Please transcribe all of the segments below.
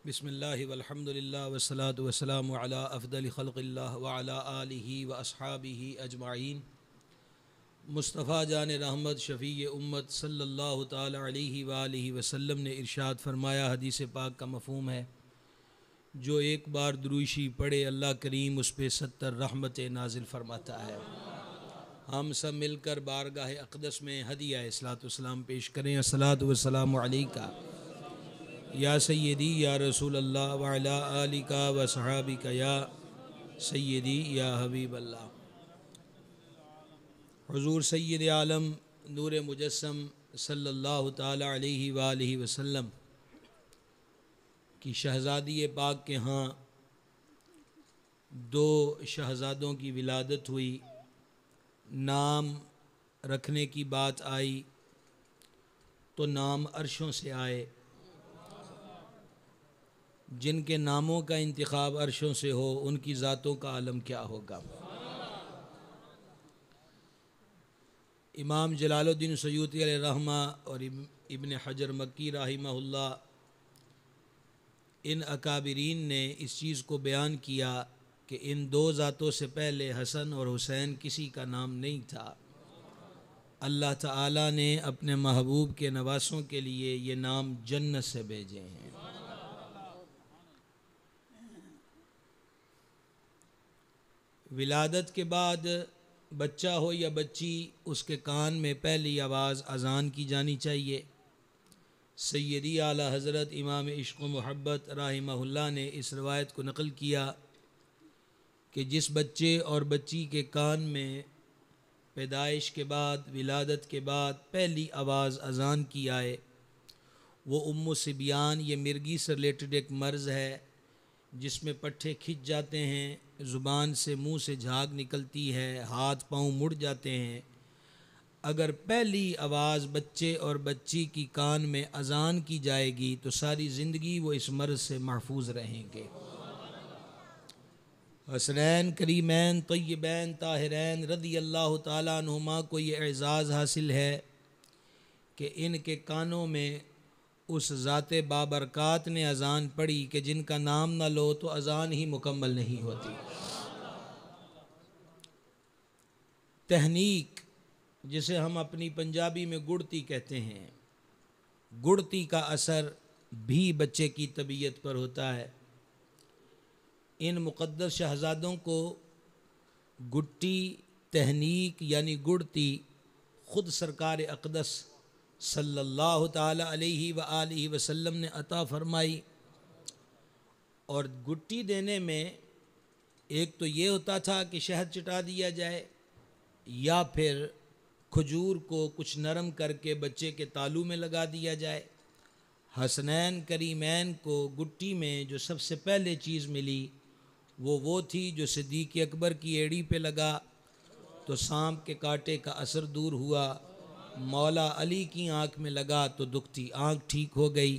بسم اللہ والحمد للہ والصلاة والسلام علی افضل خلق اللہ وعلی آلہ واصحابہ اجمعین۔ مصطفیٰ جان رحمت شفیع امت صلی اللہ تعالی علیہ وآلہ وسلم نے ارشاد فرمایا، حدیث پاک کا مفہوم ہے، جو ایک بار دروشی پڑھے اللہ کریم اس پہ 70 رحمت نازل فرماتا ہے۔ ہم سب مل کر بارگاہ اقدس میں ہدیہ صلاۃ والسلام پیش کریں۔ الصلاۃ والسلام علیکہ یا سیدی یا رسول اللہ وعلی آلک و صحابک یا سیدی یا حبیب اللہ۔ حضور سید عالم نور مجسم صلی اللہ تعالی علیہ وآلہ وسلم کی شہزادی پاک کے ہاں 2 شہزادوں کی ولادت ہوئی۔ نام رکھنے کی بات آئی تو نام عرشوں سے آئے۔ جن کے ناموں کا انتخاب عرشوں سے ہو ان کی ذاتوں کا عالم کیا ہوگا۔ امام جلال الدین سیوطی علیہ رحمہ اور ابن حجر مکی رحمہ اللہ، ان اکابرین نے اس چیز کو بیان کیا کہ ان 2 ذاتوں سے پہلے حسن اور حسین کسی کا نام نہیں تھا۔ اللہ تعالیٰ نے اپنے محبوب کے نواسوں کے لیے یہ نام جنت سے بھیجے ہیں۔ ولادت کے بعد بچہ ہو یا بچی، اس کے کان میں پہلی آواز اذان کی جانی چاہیے۔ سیدی اعلیٰ حضرت امام عشق و محبت رحمہ اللہ نے اس روایت کو نقل کیا کہ جس بچے اور بچی کے کان میں پیدائش کے بعد، ولادت کے بعد پہلی آواز اذان کی آئے، وہ ام صبیان، یہ مرگی سے ریلیٹڈ ایک مرض ہے جس میں پٹھے کھنچ جاتے ہیں، زبان سے منہ سے جھاگ نکلتی ہے، ہاتھ پاؤں مڑ جاتے ہیں۔ اگر پہلی آواز بچے اور بچی کی کان میں اذان کی جائے گی تو ساری زندگی وہ اس مرض سے محفوظ رہیں گے۔ حسنین کریمین طیبین طاہرین رضی اللہ تعالیٰ عنہما کو یہ اعزاز حاصل ہے کہ ان کے کانوں میں اس ذات بابرکات نے اذان پڑھی کہ جن کا نام نہ لو تو اذان ہی مکمل نہیں ہوتی۔ تہنیک، جسے ہم اپنی پنجابی میں گڑتی کہتے ہیں، گڑتی کا اثر بھی بچے کی طبیعت پر ہوتا ہے۔ ان مقدس شہزادوں کو گٹی، تہنیک یعنی گڑتی خود سرکار اقدس صلی اللہ تعالی علیہ وآلہ وسلم نے عطا فرمائی۔ اور گٹی دینے میں ایک تو یہ ہوتا تھا کہ شہد چٹا دیا جائے، یا پھر کھجور کو کچھ نرم کر کے بچے کے تالو میں لگا دیا جائے۔ حسنین کریمین کو گٹی میں جو سب سے پہلے چیز ملی وہ تھی جو صدیق اکبر کی ایڑی پہ لگا تو سانپ کے کانٹے کا اثر دور ہوا، مولا علی کی آنکھ میں لگا تو دکھتی آنکھ ٹھیک ہو گئی،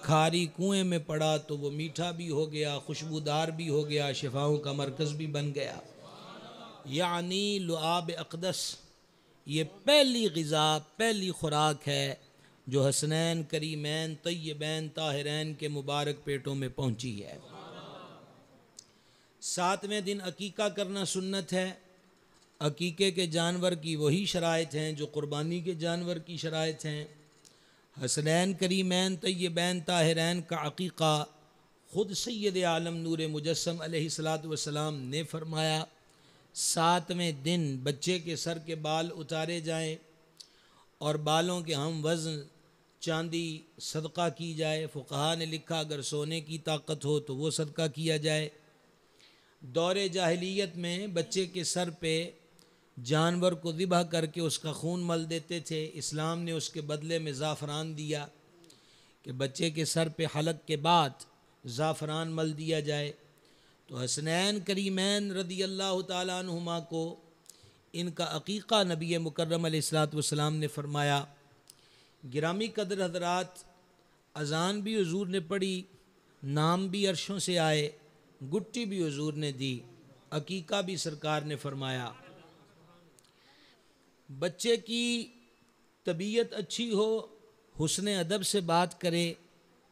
کھاری کنویں میں پڑا تو وہ میٹھا بھی ہو گیا، خوشبودار بھی ہو گیا، شفاؤں کا مرکز بھی بن گیا۔ یعنی لعاب اقدس یہ پہلی غذا، پہلی خوراک ہے جو حسنین کریمین طیبین طاہرین کے مبارک پیٹوں میں پہنچی ہے۔ 7ویں دن عقیقہ کرنا سنت ہے۔ عقیقے کے جانور کی وہی شرائط ہیں جو قربانی کے جانور کی شرائط ہیں۔ حسنین کریمین طیبین طاہرین کا عقیقہ خود سید عالم نور مجسم علیہ السلام نے فرمایا۔ 7ویں دن بچے کے سر کے بال اتارے جائیں اور بالوں کے ہم وزن چاندی صدقہ کی جائے۔ فقہا نے لکھا اگر سونے کی طاقت ہو تو وہ صدقہ کیا جائے۔ دور جاہلیت میں بچے کے سر پہ جانور کو ذبح کر کے اس کا خون مل دیتے تھے۔ اسلام نے اس کے بدلے میں زعفران دیا کہ بچے کے سر پہ حلق کے بعد زعفران مل دیا جائے۔ تو حسنین کریمین رضی اللہ تعالیٰ عنہما کو ان کا عقیقہ نبی مکرم علیہ السلام نے فرمایا۔ گرامی قدر حضرات، اذان بھی حضور نے پڑھی، نام بھی عرشوں سے آئے، گٹی بھی حضور نے دی، عقیقہ بھی سرکار نے فرمایا۔ بچے کی طبیعت اچھی ہو، حسن ادب سے بات کرے،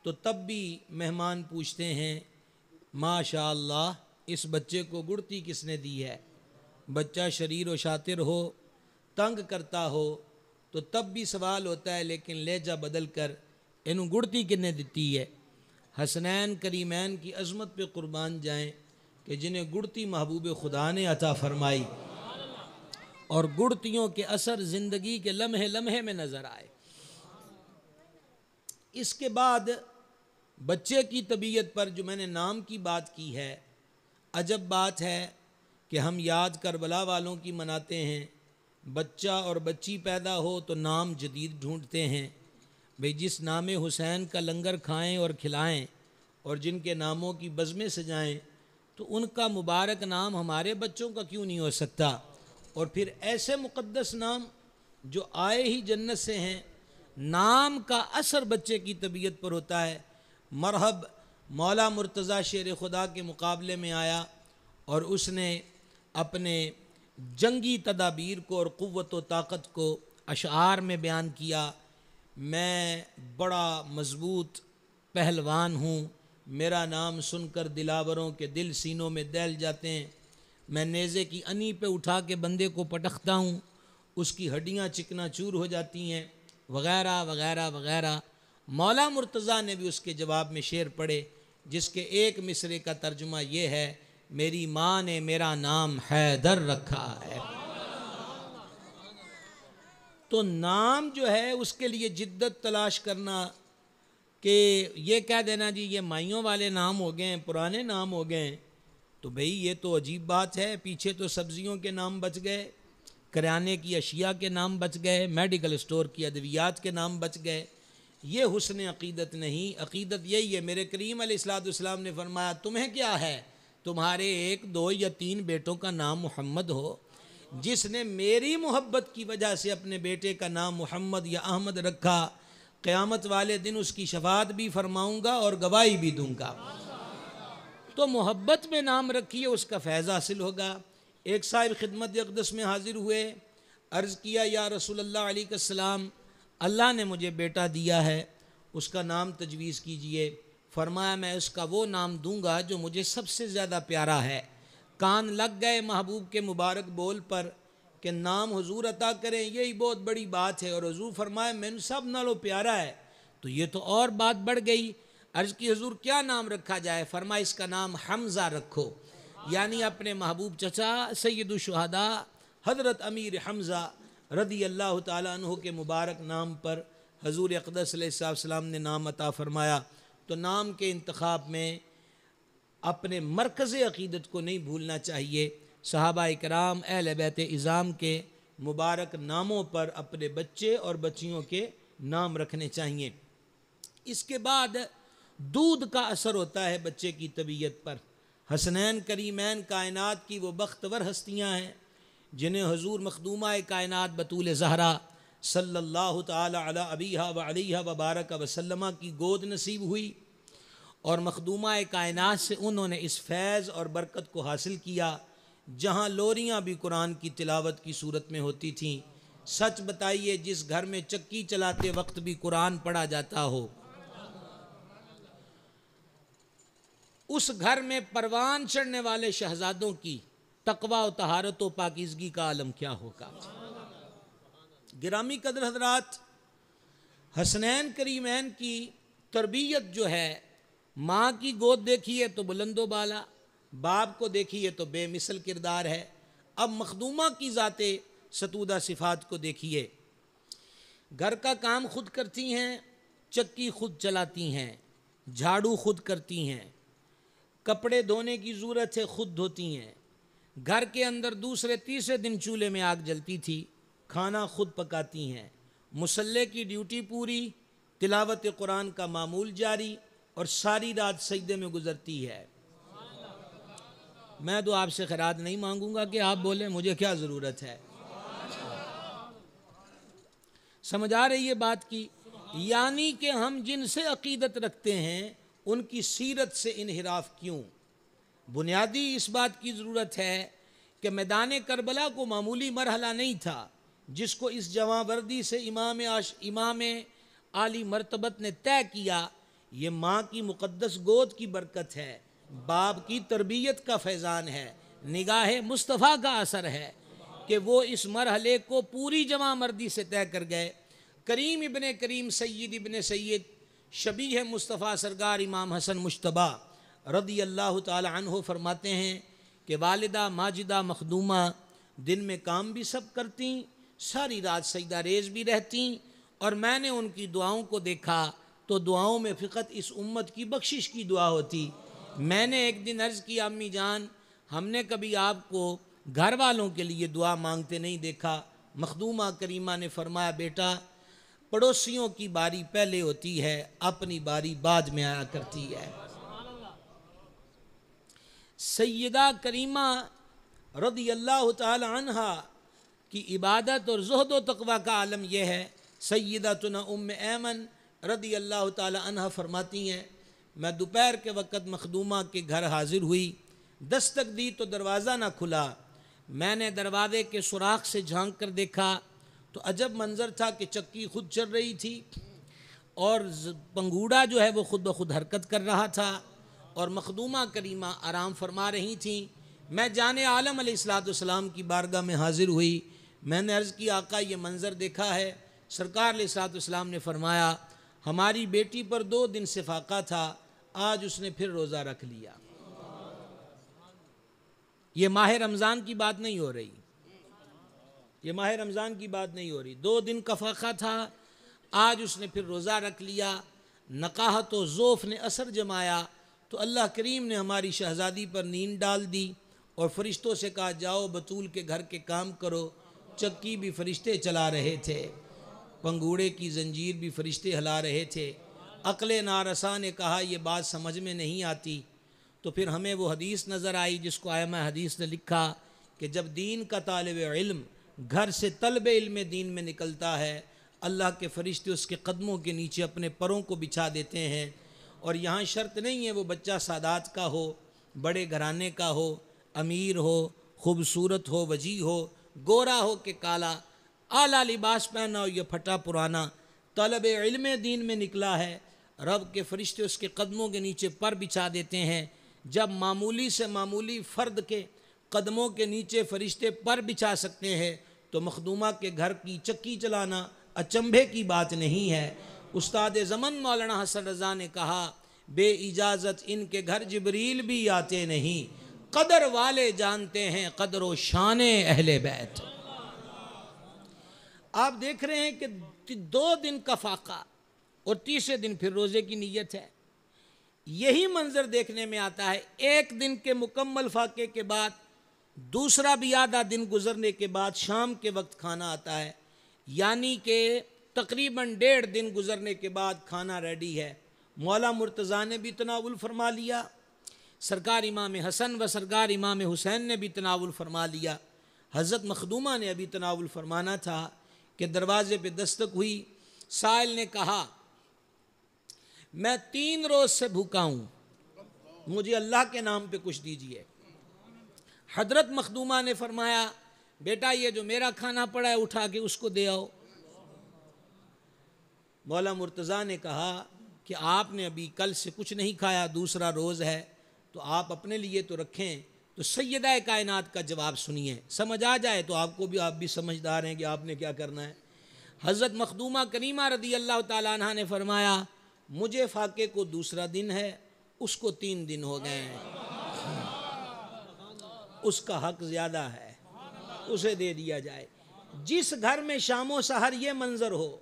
تو تب بھی مہمان پوچھتے ہیں ماشاء اللہ اس بچے کو گڑتی کس نے دی ہے؟ بچہ شریر و شاطر ہو، تنگ کرتا ہو تو تب بھی سوال ہوتا ہے، لیکن لہجہ بدل کر انہوں گڑتی کن نے دیتی ہے؟ حسنین کریمین کی عظمت پہ قربان جائیں کہ جنہیں گڑتی محبوب خدا نے عطا فرمائی اور گڑتیوں کے اثر زندگی کے لمحے لمحے میں نظر آئے۔ اس کے بعد بچے کی طبیعت پر جو میں نے نام کی بات کی ہے، عجب بات ہے کہ ہم یاد کربلا والوں کی مناتے ہیں، بچہ اور بچی پیدا ہو تو نام جدید ڈھونڈتے ہیں۔ بھئی جس نام حسین کا لنگر کھائیں اور کھلائیں اور جن کے ناموں کی بزمیں سجائیں تو ان کا مبارک نام ہمارے بچوں کا کیوں نہیں ہو سکتا؟ اور پھر ایسے مقدس نام جو آئے ہی جنت سے ہیں، نام کا اثر بچے کی طبیعت پر ہوتا ہے۔ مرحب مولا مرتضیٰ شیر خدا کے مقابلے میں آیا اور اس نے اپنے جنگی تدابیر کو اور قوت و طاقت کو اشعار میں بیان کیا۔ میں بڑا مضبوط پہلوان ہوں، میرا نام سن کر دلاوروں کے دل سینوں میں دہل جاتے ہیں، میں نیزے کی انی پہ اٹھا کے بندے کو پٹختا ہوں، اس کی ہڈیاں چکنا چور ہو جاتی ہیں، وغیرہ وغیرہ وغیرہ۔ مولا مرتضیٰ نے بھی اس کے جواب میں شعر پڑھے جس کے ایک مصرے کا ترجمہ یہ ہے، میری ماں نے میرا نام حیدر رکھا ہے۔ تو نام جو ہے اس کے لیے جدت تلاش کرنا کہ یہ کہہ دینا جی یہ مائیوں والے نام ہو گئے ہیں، پرانے نام ہو گئے ہیں، تو بھئی یہ تو عجیب بات ہے۔ پیچھے تو سبزیوں کے نام بچ گئے، کرانے کی اشیاء کے نام بچ گئے، میڈیکل اسٹور کی ادویات کے نام بچ گئے۔ یہ حسن عقیدت نہیں، عقیدت یہی ہے۔ میرے کریم علیہ السلام نے فرمایا تمہیں کیا ہے، تمہارے 1 2 یا 3 بیٹوں کا نام محمد ہو، جس نے میری محبت کی وجہ سے اپنے بیٹے کا نام محمد یا احمد رکھا، قیامت والے دن اس کی شفاعت بھی فرماؤں گا اور گواہی بھی دوں گا۔ تو محبت میں نام رکھیے، اس کا فیض حاصل ہوگا۔ ایک صاحب خدمت اقدس میں حاضر ہوئے، عرض کیا یا رسول اللہ علیہ السلام، اللہ نے مجھے بیٹا دیا ہے، اس کا نام تجویز کیجئے۔ فرمایا میں اس کا وہ نام دوں گا جو مجھے سب سے زیادہ پیارا ہے۔ کان لگ گئے محبوب کے مبارک بول پر کہ نام حضور عطا کریں، یہی بہت بڑی بات ہے، اور حضور فرمایا میں ان سب نالوں پیارا ہے، تو یہ تو اور بات بڑھ گئی۔ عرض کی حضور کیا نام رکھا جائے؟ فرمایا اس کا نام حمزہ رکھو، یعنی اپنے محبوب چچا سید الشہداء حضرت امیر حمزہ رضی اللہ تعالیٰ عنہ کے مبارک نام پر حضور اقدس علیہ السلام نے نام عطا فرمایا۔ تو نام کے انتخاب میں اپنے مرکز عقیدت کو نہیں بھولنا چاہیے۔ صحابہ کرام اہل بیت اعظام کے مبارک ناموں پر اپنے بچے اور بچیوں کے نام رکھنے چاہیے۔ اس کے بعد دودھ کا اثر ہوتا ہے بچے کی طبیعت پر۔ حسنین کریمین کائنات کی وہ بختور ہستیاں ہیں جنہیں حضور مخدومہ کائنات بطول زہرا صلی اللہ تعالی علی ابیہا و علیہا وبارک وسلمہ کی گود نصیب ہوئی، اور مخدومہ کائنات سے انہوں نے اس فیض اور برکت کو حاصل کیا جہاں لوریاں بھی قرآن کی تلاوت کی صورت میں ہوتی تھیں۔ سچ بتائیے جس گھر میں چکی چلاتے وقت بھی قرآن پڑھا جاتا ہو، اس گھر میں پروان چڑھنے والے شہزادوں کی تقوی و طہارت و پاکیزگی کا عالم کیا ہوگا۔ گرامی قدر حضرات، حسنین کریمین کی تربیت جو ہے، ماں کی گود دیکھیے تو بلند و بالا، باپ کو دیکھیے تو بے مثل کردار ہے۔ اب مخدومہ کی ذات ستودہ صفات کو دیکھیے، گھر کا کام خود کرتی ہیں، چکی خود چلاتی ہیں، جھاڑو خود کرتی ہیں، کپڑے دھونے کی ضرورت ہے خود دھوتی ہیں، گھر کے اندر دوسرے تیسرے دن چولہے میں آگ جلتی تھی، کھانا خود پکاتی ہیں، مصلے کی ڈیوٹی پوری، تلاوت قرآن کا معمول جاری، اور ساری رات سجدے میں گزرتی ہے۔ میں تو آپ سے خیرات نہیں مانگوں گا کہ آپ بولیں، مجھے کیا ضرورت ہے۔ سمجھ آ رہی ہے بات کی؟ یعنی کہ ہم جن سے عقیدت رکھتے ہیں ان کی سیرت سے انحراف کیوں؟ بنیادی اس بات کی ضرورت ہے کہ میدان کربلا کو معمولی مرحلہ نہیں تھا جس کو اس جواں وردی سے امام عالی مرتبت نے طے کیا، یہ ماں کی مقدس گود کی برکت ہے، باپ کی تربیت کا فیضان ہے، نگاہ مصطفیٰ کا اثر ہے کہ وہ اس مرحلے کو پوری جمع مردی سے طے کر گئے۔ کریم ابن کریم سید ابن سید شبیہ مصطفیٰ سرکار امام حسن مجتبیٰ رضی اللہ تعالی عنہ فرماتے ہیں کہ والدہ ماجدہ مخدومہ دن میں کام بھی سب کرتیں، ساری رات سجدہ ریز بھی رہتیں، اور میں نے ان کی دعاؤں کو دیکھا تو دعاؤں میں فقط اس امت کی بخشش کی دعا ہوتی۔ میں نے ایک دن عرض کیا امی جان، ہم نے کبھی آپ کو گھر والوں کے لیے دعا مانگتے نہیں دیکھا۔ مخدومہ کریمہ نے فرمایا بیٹا، پڑوسیوں کی باری پہلے ہوتی ہے، اپنی باری بعد میں آیا کرتی ہے۔ سیدہ کریمہ رضی اللہ تعالی عنہا کی عبادت اور زہد و تقوی کا عالم یہ ہے۔ سیدتنا ام ایمن رضی اللہ تعالی عنہا فرماتی ہیں میں دوپہر کے وقت مخدومہ کے گھر حاضر ہوئی، دستک دی تو دروازہ نہ کھلا۔ میں نے دروازے کے سوراخ سے جھانک کر دیکھا تو عجب منظر تھا کہ چکی خود چل رہی تھی اور پنگوڑا جو ہے وہ خود بخود حرکت کر رہا تھا، اور مخدومہ کریمہ آرام فرما رہی تھیں۔ میں جان عالم علیہ السلام کی بارگاہ میں حاضر ہوئی۔ میں نے عرض کی آقا یہ منظر دیکھا ہے؟ سرکار علیہ السلام نے فرمایا ہماری بیٹی پر 2 دن سے فاقہ تھا، آج اس نے پھر روزہ رکھ لیا۔ یہ ماہ رمضان کی بات نہیں ہو رہی، یہ ماہ رمضان کی بات نہیں ہو رہی، 2 دن کا فاقہ تھا، آج اس نے پھر روزہ رکھ لیا۔ نقاہت و ذوف نے اثر جمایا تو اللہ کریم نے ہماری شہزادی پر نیند ڈال دی اور فرشتوں سے کہا جاؤ بطول کے گھر کے کام کرو۔ چکی بھی فرشتے چلا رہے تھے، پنگوڑے کی زنجیر بھی فرشتے ہلا رہے تھے۔ عقل نارسا نے کہا یہ بات سمجھ میں نہیں آتی، تو پھر ہمیں وہ حدیث نظر آئی جس کو ائمہ حدیث نے لکھا کہ جب دین کا طالب علم گھر سے طلب علم دین میں نکلتا ہے، اللہ کے فرشتے اس کے قدموں کے نیچے اپنے پروں کو بچھا دیتے ہیں۔ اور یہاں شرط نہیں ہے وہ بچہ سادات کا ہو، بڑے گھرانے کا ہو، امیر ہو، خوبصورت ہو، وجیح ہو، گورا ہو کہ کالا، اعلیٰ لباس پہنا ہو یا پھٹا پرانا، طلب علم دین میں نکلا ہے، رب کے فرشتے اس کے قدموں کے نیچے پر بچھا دیتے ہیں۔ جب معمولی سے معمولی فرد کے قدموں کے نیچے فرشتے پر بچھا سکتے ہیں تو مخدومہ کے گھر کی چکی چلانا اچنبھے کی بات نہیں ہے۔ استاد زمن مولانا حسن رضا نے کہا بے اجازت ان کے گھر جبریل بھی آتے نہیں، قدر والے جانتے ہیں قدر و شان اہل بیت۔ آپ دیکھ رہے ہیں کہ 2 دن کا فاقہ اور تیسرے دن پھر روزے کی نیت ہے۔ یہی منظر دیکھنے میں آتا ہے 1 دن کے مکمل فاقے کے بعد، دوسرا بھی آدھا دن گزرنے کے بعد شام کے وقت کھانا آتا ہے، یعنی کہ تقریباً 1.5 دن گزرنے کے بعد کھانا ریڈی ہے۔ مولا مرتضیٰ نے بھی تناول فرما لیا، سرکار امام حسن و سرکار امام حسین نے بھی تناول فرما لیا، حضرت مخدومہ نے ابھی تناول فرمانا تھا کہ دروازے پہ دستک ہوئی۔ سائل نے کہا میں 3 روز سے بھوکا ہوں، مجھے اللہ کے نام پہ کچھ دیجئے۔ حضرت مخدومہ نے فرمایا بیٹا یہ جو میرا کھانا پڑا ہے اٹھا کے اس کو دے آؤ۔ مولا مرتضیٰ نے کہا کہ آپ نے ابھی کل سے کچھ نہیں کھایا، دوسرا روز ہے تو آپ اپنے لیے تو رکھیں۔ تو سیدہ کائنات کا جواب سنیے، سمجھ آ جائے تو آپ بھی سمجھدار ہیں کہ آپ نے کیا کرنا ہے۔ حضرت مخدومہ کریمہ رضی اللہ تعالیٰ عنہ نے فرمایا مجھے فاقے کو دوسرا دن ہے، اس کو 3 دن ہو گئے ہیں، اس کا حق زیادہ ہے، اسے دے دیا جائے۔ جس گھر میں شام و سحر یہ منظر ہو،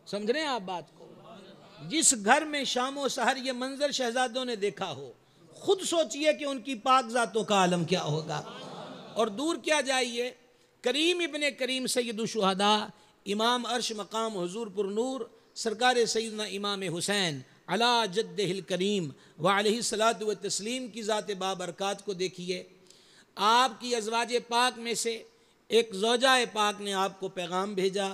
سمجھ رہے ہیں آپ بات کو، جس گھر میں شام و سحر یہ منظر شہزادوں نے دیکھا ہو، خود سوچئے کہ ان کی پاک ذاتوں کا عالم کیا ہوگا۔ اور دور کیا جائیے، کریم ابن کریم سید الشہداء امام عرش مقام حضور پر نور سرکار سیدنا امام حسین علی جدہ الکریم وعلیہ الصلاۃ والتسلیم کی ذات بابرکات کو دیکھیے۔ آپ کی ازواج پاک میں سے ایک زوجہ پاک نے آپ کو پیغام بھیجا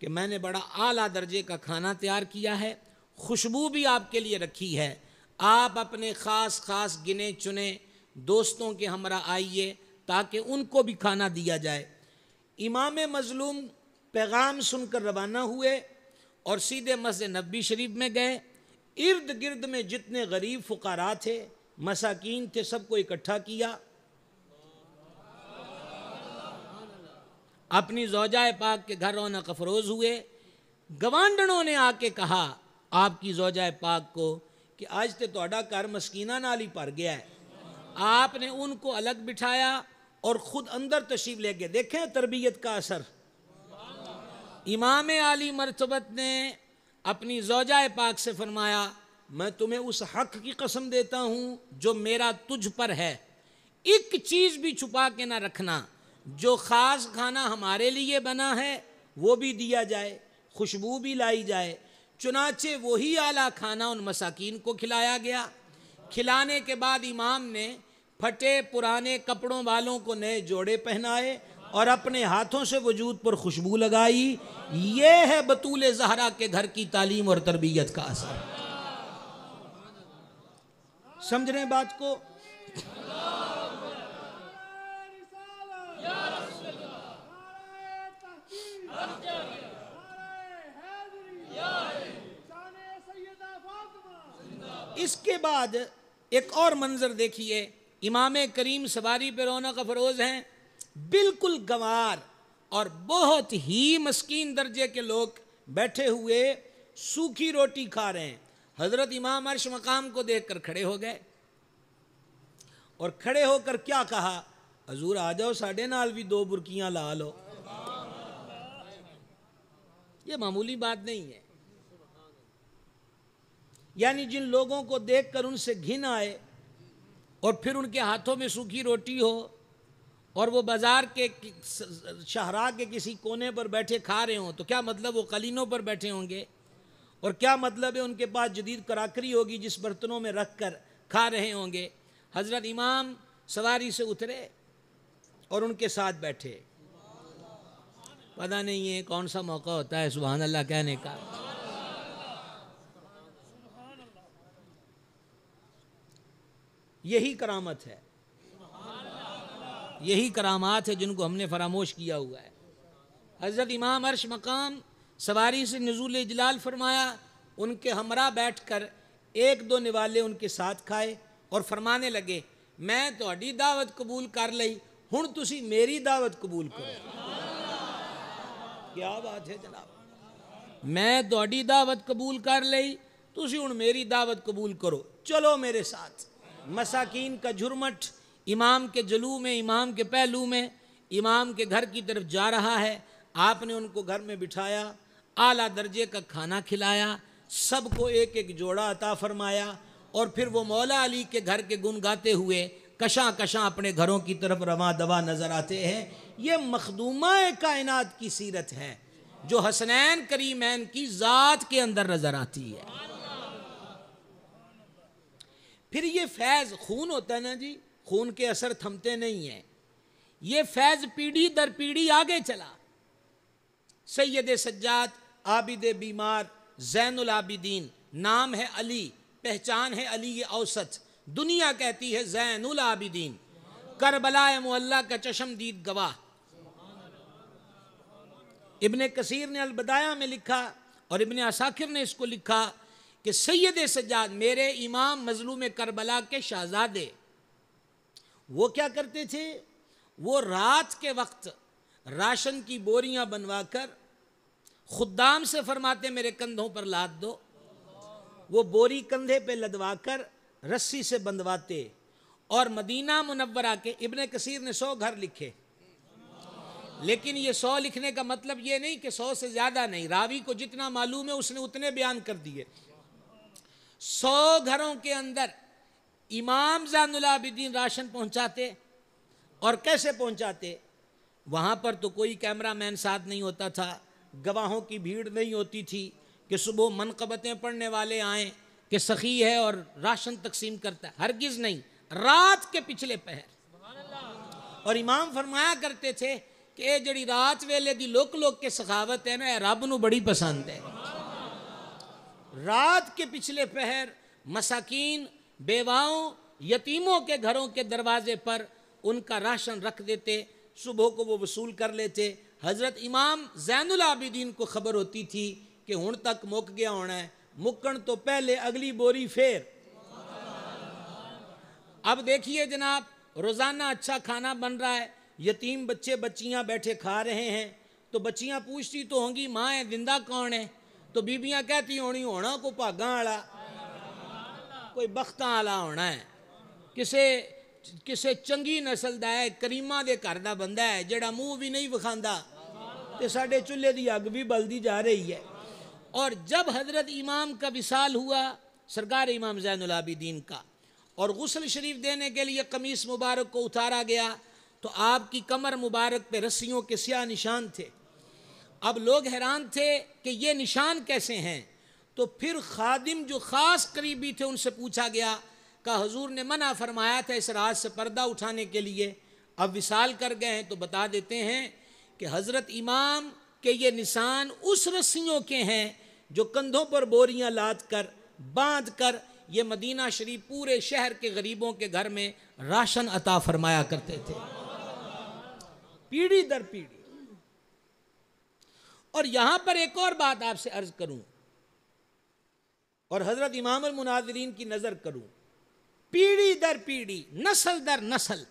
کہ میں نے بڑا اعلیٰ درجے کا کھانا تیار کیا ہے، خوشبو بھی آپ کے لیے رکھی ہے، آپ اپنے خاص گنے چنے دوستوں کے ہمراہ آئیے تاکہ ان کو بھی کھانا دیا جائے۔ امام مظلوم پیغام سن کر روانہ ہوئے اور سیدھے مسجد نبوی شریف میں گئے. ارد گرد میں جتنے غریب فقراء تھے، مساکین تھے، سب کو اکٹھا کیا. اپنی زوجہ پاک کے گھر رونق افروز ہوئے. گوانڈنوں نے آ کے کہا آپ کی زوجہ پاک کو کہ آج تے تہاڈا گھر مسکینہ نال ہی بھر گیا ہے. آپ نے ان کو الگ بٹھایا اور خود اندر تشریف لے گئے. دیکھیں تربیت کا اثر. امام عالی مرتبت نے اپنی زوجہ پاک سے فرمایا میں تمہیں اس حق کی قسم دیتا ہوں جو میرا تجھ پر ہے، ایک چیز بھی چھپا کے نہ رکھنا. جو خاص کھانا ہمارے لیے بنا ہے وہ بھی دیا جائے، خوشبو بھی لائی جائے. چنانچہ وہی اعلیٰ کھانا ان مساکین کو کھلایا گیا. کھلانے کے بعد امام نے پھٹے پرانے کپڑوں والوں کو نئے جوڑے پہنائے اور اپنے ہاتھوں سے وجود پر خوشبو لگائی. یہ ہے بطول زہرا کے گھر کی تعلیم اور تربیت کا اثر. سمجھ رہے ہیں بات کو؟ اس کے بعد ایک اور منظر دیکھیے. امام کریم سواری پہ رونق افروز ہیں، بالکل گنوار اور بہت ہی مسکین درجے کے لوگ بیٹھے ہوئے سوکھی روٹی کھا رہے ہیں. حضرت امام عرش مقام کو دیکھ کر کھڑے ہو گئے اور کھڑے ہو کر کیا کہا؟ حضور آ جاؤ ساڈے نال بھی 2 برکیاں لا لو. یہ معمولی بات نہیں ہے. یعنی جن لوگوں کو دیکھ کر ان سے گھن آئے اور پھر ان کے ہاتھوں میں سوکھی روٹی ہو اور وہ بازار کے شاہراہ کے کسی کونے پر بیٹھے کھا رہے ہوں تو کیا مطلب وہ قلینوں پر بیٹھے ہوں گے، اور کیا مطلب ہے ان کے پاس جدید کراکری ہوگی جس برتنوں میں رکھ کر کھا رہے ہوں گے. حضرت امام سواری سے اترے اور ان کے ساتھ بیٹھے. پتہ نہیں ہے کون سا موقع ہوتا ہے سبحان اللہ کہنے کا. یہی کرامت ہے، یہی کرامات ہے جن کو ہم نے فراموش کیا ہوا ہے. حضرت امام عرش مقام سواری سے نزول اجلال فرمایا. ان کے ہمراہ بیٹھ کر 1-2 نوالے ان کے ساتھ کھائے اور فرمانے لگے میں تہاڈی دعوت قبول کر لئی، ہن تسی میری دعوت قبول کرو. کیا بات ہے جناب، میں تہاڈی دعوت قبول کر لئی، تسی ہن میری دعوت قبول کرو، چلو میرے ساتھ. مساکین کا جھرمٹ امام کے جلو میں، امام کے پہلو میں، امام کے گھر کی طرف جا رہا ہے. آپ نے ان کو گھر میں بٹھایا، اعلیٰ درجے کا کھانا کھلایا، سب کو ایک ایک جوڑا عطا فرمایا اور پھر وہ مولا علی کے گھر کے گن گاتے ہوئے کشاں کشاں اپنے گھروں کی طرف رواں دوا نظر آتے ہیں. یہ مخدومہ کائنات کی سیرت ہے جو حسنین کریمین کی ذات کے اندر نظر آتی ہے. پھر یہ فیض خون ہوتا ہے نا جی، خون کے اثر تھمتے نہیں ہیں. یہ فیض پیڑھی در پیڑھی آگے چلا. سید سجاد عابد بیمار زین العابدین، نام ہے علی، پہچان ہے علی اوسط، دنیا کہتی ہے زین العابدین، کربلا معلیٰ کا چشم دید گواہ. ابن کثیر نے البدایہ میں لکھا اور ابن عساکر نے اس کو لکھا کہ سید سجاد میرے امام مظلوم کربلا کے شہزادے، وہ کیا کرتے تھے؟ وہ رات کے وقت راشن کی بوریاں بنوا کر خدام سے فرماتے میرے کندھوں پر لاد دو. وہ بوری کندھے پہ لدوا کر رسی سے بندھواتے اور مدینہ منورہ کے ابن کثیر نے 100 گھر لکھے، لیکن یہ 100 لکھنے کا مطلب یہ نہیں کہ 100 سے زیادہ نہیں، راوی کو جتنا معلوم ہے اس نے اتنے بیان کر دیے. 100 گھروں کے اندر امام زین العابدین راشن پہنچاتے. اور کیسے پہنچاتے؟ وہاں پر تو کوئی کیمرہ مین ساتھ نہیں ہوتا تھا، گواہوں کی بھیڑ نہیں ہوتی تھی کہ صبح منقبتیں پڑھنے والے آئیں کہ سخی ہے اور راشن تقسیم کرتا ہے، ہرگز نہیں. رات کے پچھلے پہر. اور امام فرمایا کرتے تھے کہ اے جڑی رات ویلے دی لوک لوک کے سخاوت ہے نا، اے رب نو بڑی پسند ہے. رات کے پچھلے پہر مساکین، بیواؤں، یتیموں کے گھروں کے دروازے پر ان کا راشن رکھ دیتے، صبح کو وہ وصول کر لیتے. حضرت امام زین العابدین کو خبر ہوتی تھی کہ ہن تک مک گیا ہونا ہے، مکن تو پہلے اگلی بوری پھر۔ اب دیکھیے جناب، روزانہ اچھا کھانا بن رہا ہے، یتیم بچے بچیاں بیٹھے کھا رہے ہیں، تو بچیاں پوچھتی تو ہوں گی ماں ہے زندہ کون ہے؟ تو بیبیاں کہتی ہونی ہونا کوئی بھاگاں والا، کوئی بختاں والا ہونا ہے، کسے چنگی نسل دا ہے، کریمہ دے گھر دا بندہ ہے جڑا منہ بھی نہیں وکھاندا تے ساڈے چولہے دی اگ بھی بلدی جا رہی ہے۔ اور جب حضرت امام کا وصال ہوا، سرکار امام زین العابدین کا، اور غسل شریف دینے کے لیے قمیص مبارک کو اتارا گیا تو آپ کی کمر مبارک پہ رسیوں کے سیاہ نشان تھے۔ اب لوگ حیران تھے کہ یہ نشان کیسے ہیں، تو پھر خادم جو خاص قریبی تھے ان سے پوچھا گیا کہ حضور نے منع فرمایا تھا اس راز سے پردہ اٹھانے کے لیے، اب وصال کر گئے ہیں تو بتا دیتے ہیں کہ حضرت امام کے یہ نشان اس رسیوں کے ہیں جو کندھوں پر بوریاں لاد کر باندھ کر یہ مدینہ شریف پورے شہر کے غریبوں کے گھر میں راشن عطا فرمایا کرتے تھے، پیڑھی در پیڑھی۔ اور یہاں پر ایک اور بات آپ سے عرض کروں اور حضرت امام المناظرین کی نظر کروں، پیڑھی در پیڑھی، نسل در نسل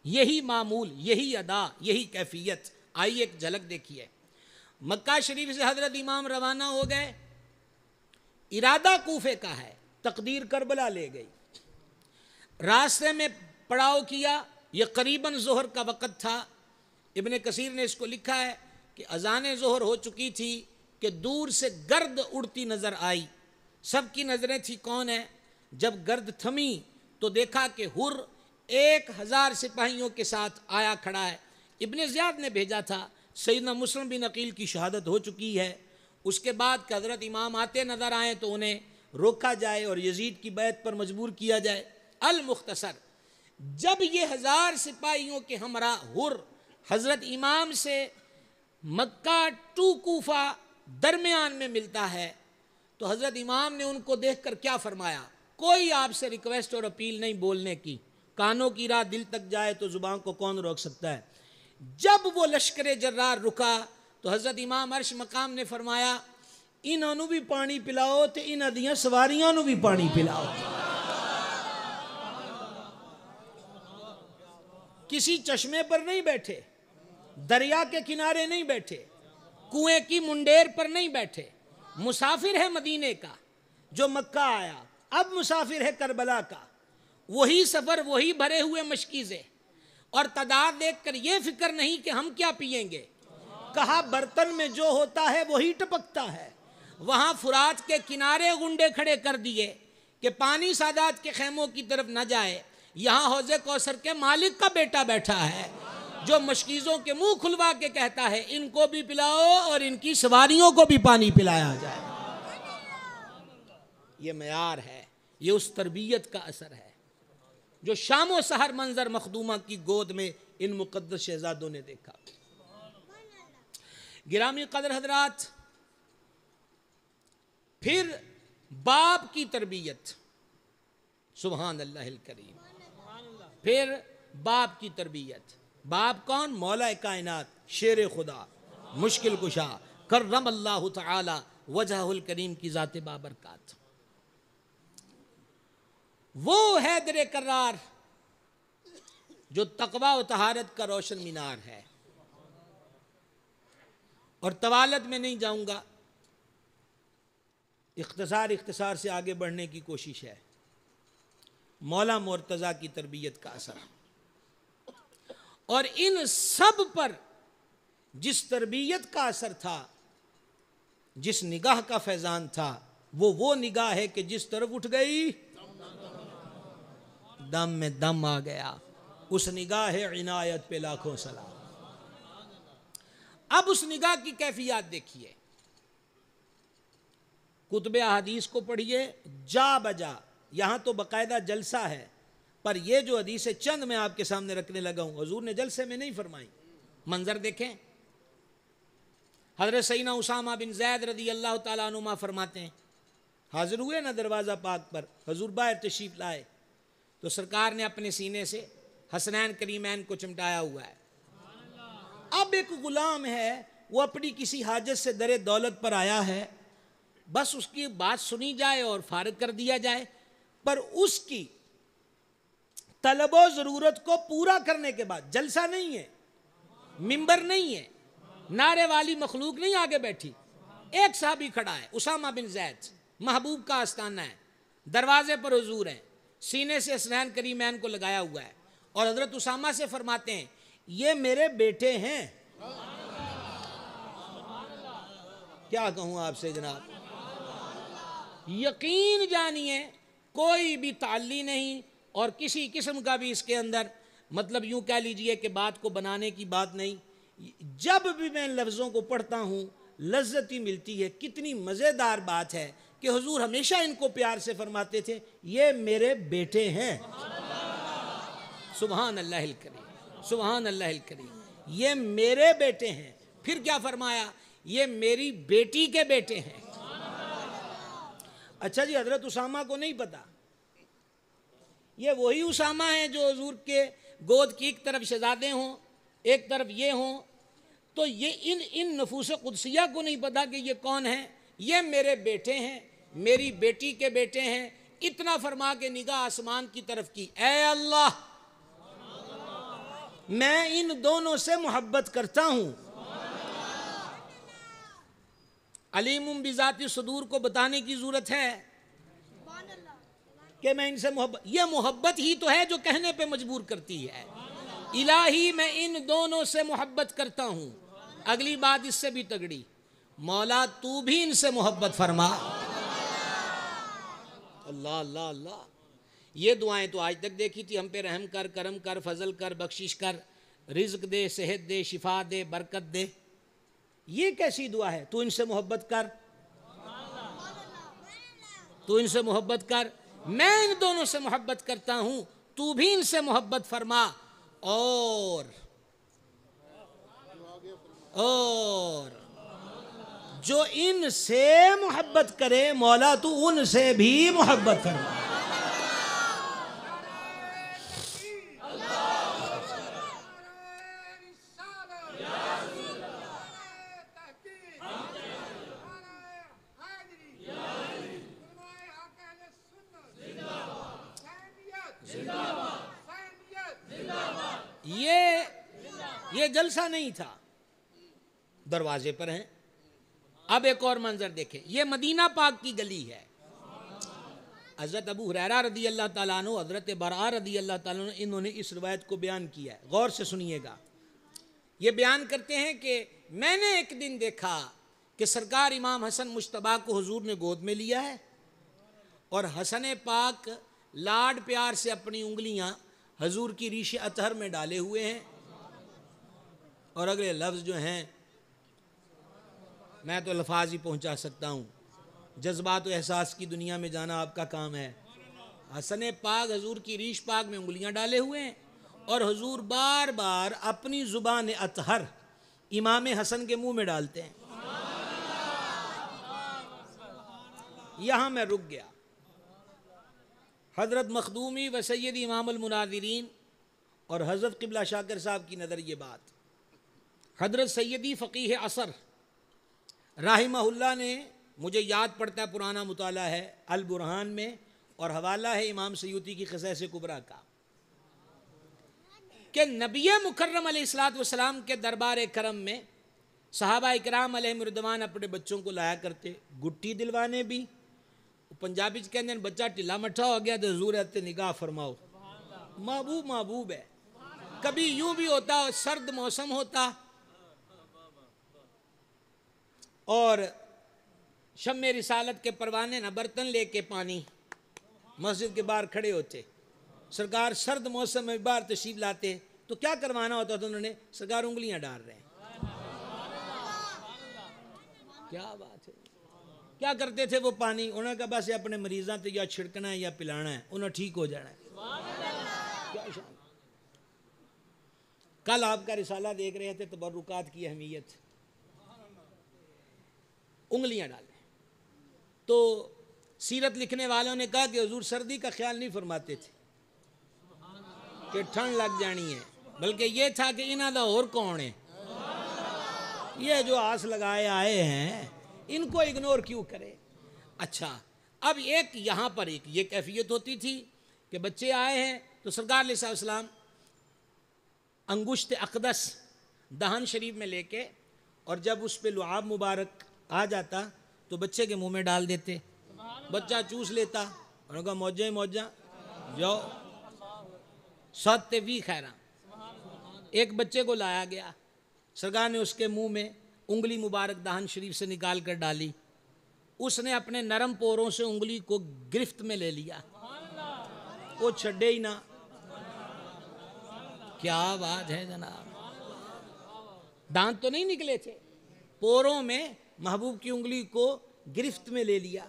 یہی معمول، یہی ادا، یہی کیفیت۔ آئیے ایک جھلک دیکھیے۔ مکہ شریف سے حضرت امام روانہ ہو گئے، ارادہ کوفے کا ہے، تقدیر کربلا لے گئی، راستے میں پڑاؤ کیا، یہ قریباً ظہر کا وقت تھا۔ ابن کثیر نے اس کو لکھا ہے کہ اذان ظہر ہو چکی تھی کہ دور سے گرد اڑتی نظر آئی، سب کی نظریں تھی کون ہے؟ جب گرد تھمی تو دیکھا کہ حر 1000 سپاہیوں کے ساتھ آیا کھڑا ہے۔ ابن زیاد نے بھیجا تھا، سیدنا مسلم بن عقیل کی شہادت ہو چکی ہے، اس کے بعد کہ حضرت امام آتے نظر آئیں تو انہیں روکا جائے اور یزید کی بیعت پر مجبور کیا جائے۔ المختصر، جب یہ 1000 سپاہیوں کے ہمراہ حر حضرت امام سے مکہ ٹو کوفہ درمیان میں ملتا ہے تو حضرت امام نے ان کو دیکھ کر کیا فرمایا؟ کوئی آپ سے ریکویسٹ اور اپیل نہیں بولنے کی، کانوں کی راہ دل تک جائے تو زبان کو کون روک سکتا ہے۔ جب وہ لشکر جرار رکا تو حضرت امام عرش مقام نے فرمایا انہوں بھی پانی پلاؤ تے انہاں دیاں سواریاں نو بھی پانی پلاؤ۔ کسی چشمے پر نہیں بیٹھے، دریا کے کنارے نہیں بیٹھے، کنویں کی منڈیر پر نہیں بیٹھے، مسافر ہے مدینے کا جو مکہ آیا، اب مسافر ہے کربلا کا، وہی سفر، وہی بھرے ہوئے مشکیزیں، اور تعداد دیکھ کر یہ فکر نہیں کہ ہم کیا پئیں گے، کہا برتن میں جو ہوتا ہے وہی ٹپکتا ہے۔ وہاں فرات کے کنارے گنڈے کھڑے کر دیے کہ پانی سادات کے خیموں کی طرف نہ جائے، یہاں حوض کوثر کے مالک کا بیٹا بیٹھا ہے جو مشکیزوں کے منہ کھلوا کے کہتا ہے ان کو بھی پلاؤ اور ان کی سواریوں کو بھی پانی پلایا جائے۔ یہ معیار ہے، یہ اس تربیت کا اثر ہے جو شام و سحر منظر مخدومہ کی گود میں ان مقدس شہزادوں نے دیکھا۔ گرامی قدر حضرات، پھر باپ کی تربیت، سبحان اللہ الکریم، پھر باپ کی تربیت۔ باپ کون؟ مولا کائنات، شیر خدا، مشکل کشا، کرم اللہ تعالی وجہ الکریم کی ذات بابرکات، وہ حیدر کرار جو تقوی و طہارت کا روشن مینار ہے۔ اور طوالت میں نہیں جاؤں گا، اختصار سے آگے بڑھنے کی کوشش ہے۔ مولا مرتضیٰ کی تربیت کا اثر، اور ان سب پر جس تربیت کا اثر تھا، جس نگاہ کا فیضان تھا، وہ نگاہ ہے کہ جس طرف اٹھ گئی دم میں دم آ گیا، اس نگاہ عنایت پہ لاکھوں سلام۔ اب اس نگاہ کی کیفیات دیکھیے، کتب احادیث کو پڑھیے جا بجا، یہاں تو باقاعدہ جلسہ ہے، پر یہ جو حدیثیں چند میں آپ کے سامنے رکھنے لگا ہوں حضور نے جلسے میں نہیں فرمائی۔ منظر دیکھیں، حضرت سیدنا اسامہ بن زید رضی اللہ تعالیٰ عنہما فرماتے ہیں، حاضر ہوئے نا دروازہ پاک پر، حضور باہر تشریف لائے تو سرکار نے اپنے سینے سے حسنین کریمین کو چمٹایا ہوا ہے۔ اب ایک غلام ہے، وہ اپنی کسی حاجت سے در دولت پر آیا ہے، بس اس کی بات سنی جائے اور فارغ کر دیا جائے، پر اس کی طلب و ضرورت کو پورا کرنے کے بعد جلسہ نہیں ہے، ممبر نہیں ہے، نعرے والی مخلوق نہیں آگے بیٹھی، ایک صحابی کھڑا ہے اسامہ بن زید، محبوب کا آستانہ ہے، دروازے پر حضور ہیں، سینے سے حسنین کریمین کو لگایا ہوا ہے، اور حضرت اسامہ سے فرماتے ہیں یہ میرے بیٹے ہیں۔ کیا کہوں آپ سے جناب، یقین جانیے کوئی بھی تعلی نہیں اور کسی قسم کا بھی اس کے اندر مطلب یوں کہہ لیجئے کہ بات کو بنانے کی بات نہیں۔ جب بھی میں لفظوں کو پڑھتا ہوں لذت ہی ملتی ہے۔ کتنی مزیدار بات ہے کہ حضور ہمیشہ ان کو پیار سے فرماتے تھے یہ میرے بیٹے ہیں۔ سبحان اللہ الکریم، سبحان اللہ الکریم، یہ میرے بیٹے ہیں۔ پھر کیا فرمایا؟ یہ میری بیٹی کے بیٹے ہیں۔ اچھا جی، حضرت اسامہ کو نہیں پتا، یہ وہی اسامہ ہیں جو حضور کے گود کی ایک طرف شہزادے ہوں ایک طرف یہ ہوں، تو یہ ان نفوس قدسیہ کو نہیں پتا کہ یہ کون ہیں؟ یہ میرے بیٹے ہیں، میری بیٹی کے بیٹے ہیں۔ اتنا فرما کے نگاہ آسمان کی طرف کی، اے اللہ میں ان دونوں سے محبت کرتا ہوں۔ علیم بذات صدور کو بتانے کی ضرورت ہے کہ میں ان سے محبت، یہ محبت ہی تو ہے جو کہنے پہ مجبور کرتی ہے۔ الہی میں ان دونوں سے محبت کرتا ہوں۔ اگلی بات اس سے بھی تگڑی، مولا تو بھی ان سے محبت فرما۔ اللہ اللہ اللہ، یہ دعائیں تو آج تک دیکھی تھی، ہم پہ رحم کر، کرم کر، فضل کر، بخشش کر، رزق دے، صحت دے، شفا دے، برکت دے۔ یہ کیسی دعا ہے؟ تو ان سے محبت کر، تو ان سے محبت کر، میں ان دونوں سے محبت کرتا ہوں، تو بھی ان سے محبت فرما، اور جو ان سے محبت کرے مولا تو ان سے بھی محبت فرما۔ یہ جلسہ نہیں تھا، دروازے پر ہیں۔ اب ایک اور منظر دیکھیں، یہ مدینہ پاک کی گلی ہے۔ حضرت ابو ہریرہ رضی اللہ تعالیٰ عنہ، حضرت براء رضی اللہ تعالیٰ عنہ، انہوں نے اس روایت کو بیان کیا ہے، غور سے سنیے گا۔ یہ بیان کرتے ہیں کہ میں نے ایک دن دیکھا کہ سرکار امام حسن مجتبیٰ کو حضور نے گود میں لیا ہے، اور حسن پاک لاڈ پیار سے اپنی انگلیاں حضور کی ریش اطہر میں ڈالے ہوئے ہیں، اور اگلے لفظ جو ہیں میں تو الفاظ ہی پہنچا سکتا ہوں، جذبات و احساس کی دنیا میں جانا آپ کا کام ہے۔ حسن پاک حضور کی ریش پاک میں انگلیاں ڈالے ہوئے ہیں، اور حضور بار بار اپنی زبان اطہر امام حسن کے منہ میں ڈالتے ہیں۔ یہاں میں رک گیا۔ حضرت مخدومی و سید امام المناظرین اور حضرت قبلہ شاکر صاحب کی نظر یہ بات، حضرت سیدی فقیہ عصر رحمہ اللہ نے، مجھے یاد پڑتا ہے پرانا مطالعہ ہے البرہان میں، اور حوالہ ہے امام سیوطی کی قصائص کبریٰ کا، کہ نبی مکرم علیہ السلام کے دربار کرم میں صحابہ اکرام علیہم رضوان اپنے بچوں کو لایا کرتے، گٹی دلوانے بھی۔ پنجابی کہتے ہیں بچہ ٹھلا مٹھا ہو گیا تو حضور آتے نگاہ فرماؤ، محبوب محبوب ہے۔ کبھی یوں بھی ہوتا، سرد موسم ہوتا اور شمع رسالت کے پروانے نہ برتن لے کے پانی مسجد کے باہر کھڑے ہوتے، سرکار سرد موسم میں باہر تشریف لاتے تو کیا کروانا ہوتا تھا انہوں نے؟ سرکار انگلیاں ڈال رہے ہیں۔ کیا بات ہے! کیا کرتے تھے وہ پانی؟ انہوں نے کہا بس یہ اپنے مریضاں تو یا چھڑکنا ہے یا پلانا ہے، انہوں نے ٹھیک ہو جانا ہے۔ کیا شان! کل آپ کا رسالہ دیکھ رہے تھے تبرکات کی اہمیت، انگلیاں ڈالیں۔ تو سیرت لکھنے والوں نے کہا کہ حضور سردی کا خیال نہیں فرماتے تھے کہ ٹھنڈ لگ جانی ہے، بلکہ یہ تھا کہ انہاں دا اور کون ہے، یہ جو آس لگائے آئے ہیں ان کو اگنور کیوں کرے۔ اچھا اب ایک یہاں پر ایک یہ کیفیت ہوتی تھی کہ بچے آئے ہیں تو سرکار علیہ السلام انگشت اقدس دہن شریف میں لے کے اور جب اس پہ لعاب مبارک آ جاتا تو بچے کے منہ میں ڈال دیتے، بچہ چوس لیتا، انہوں نے کہا موجہ موجہ جاؤ ساتھ بھی خیرہ۔ ایک بچے کو لایا گیا، سرکار نے اس کے منہ میں انگلی مبارک دہن شریف سے نکال کر ڈالی، اس نے اپنے نرم پوروں سے انگلی کو گرفت میں لے لیا، وہ چھڑے ہی نہ۔ کیا بات ہے جناب، دانت تو نہیں نکلے تھے، پوروں میں محبوب کی انگلی کو گرفت میں لے لیا،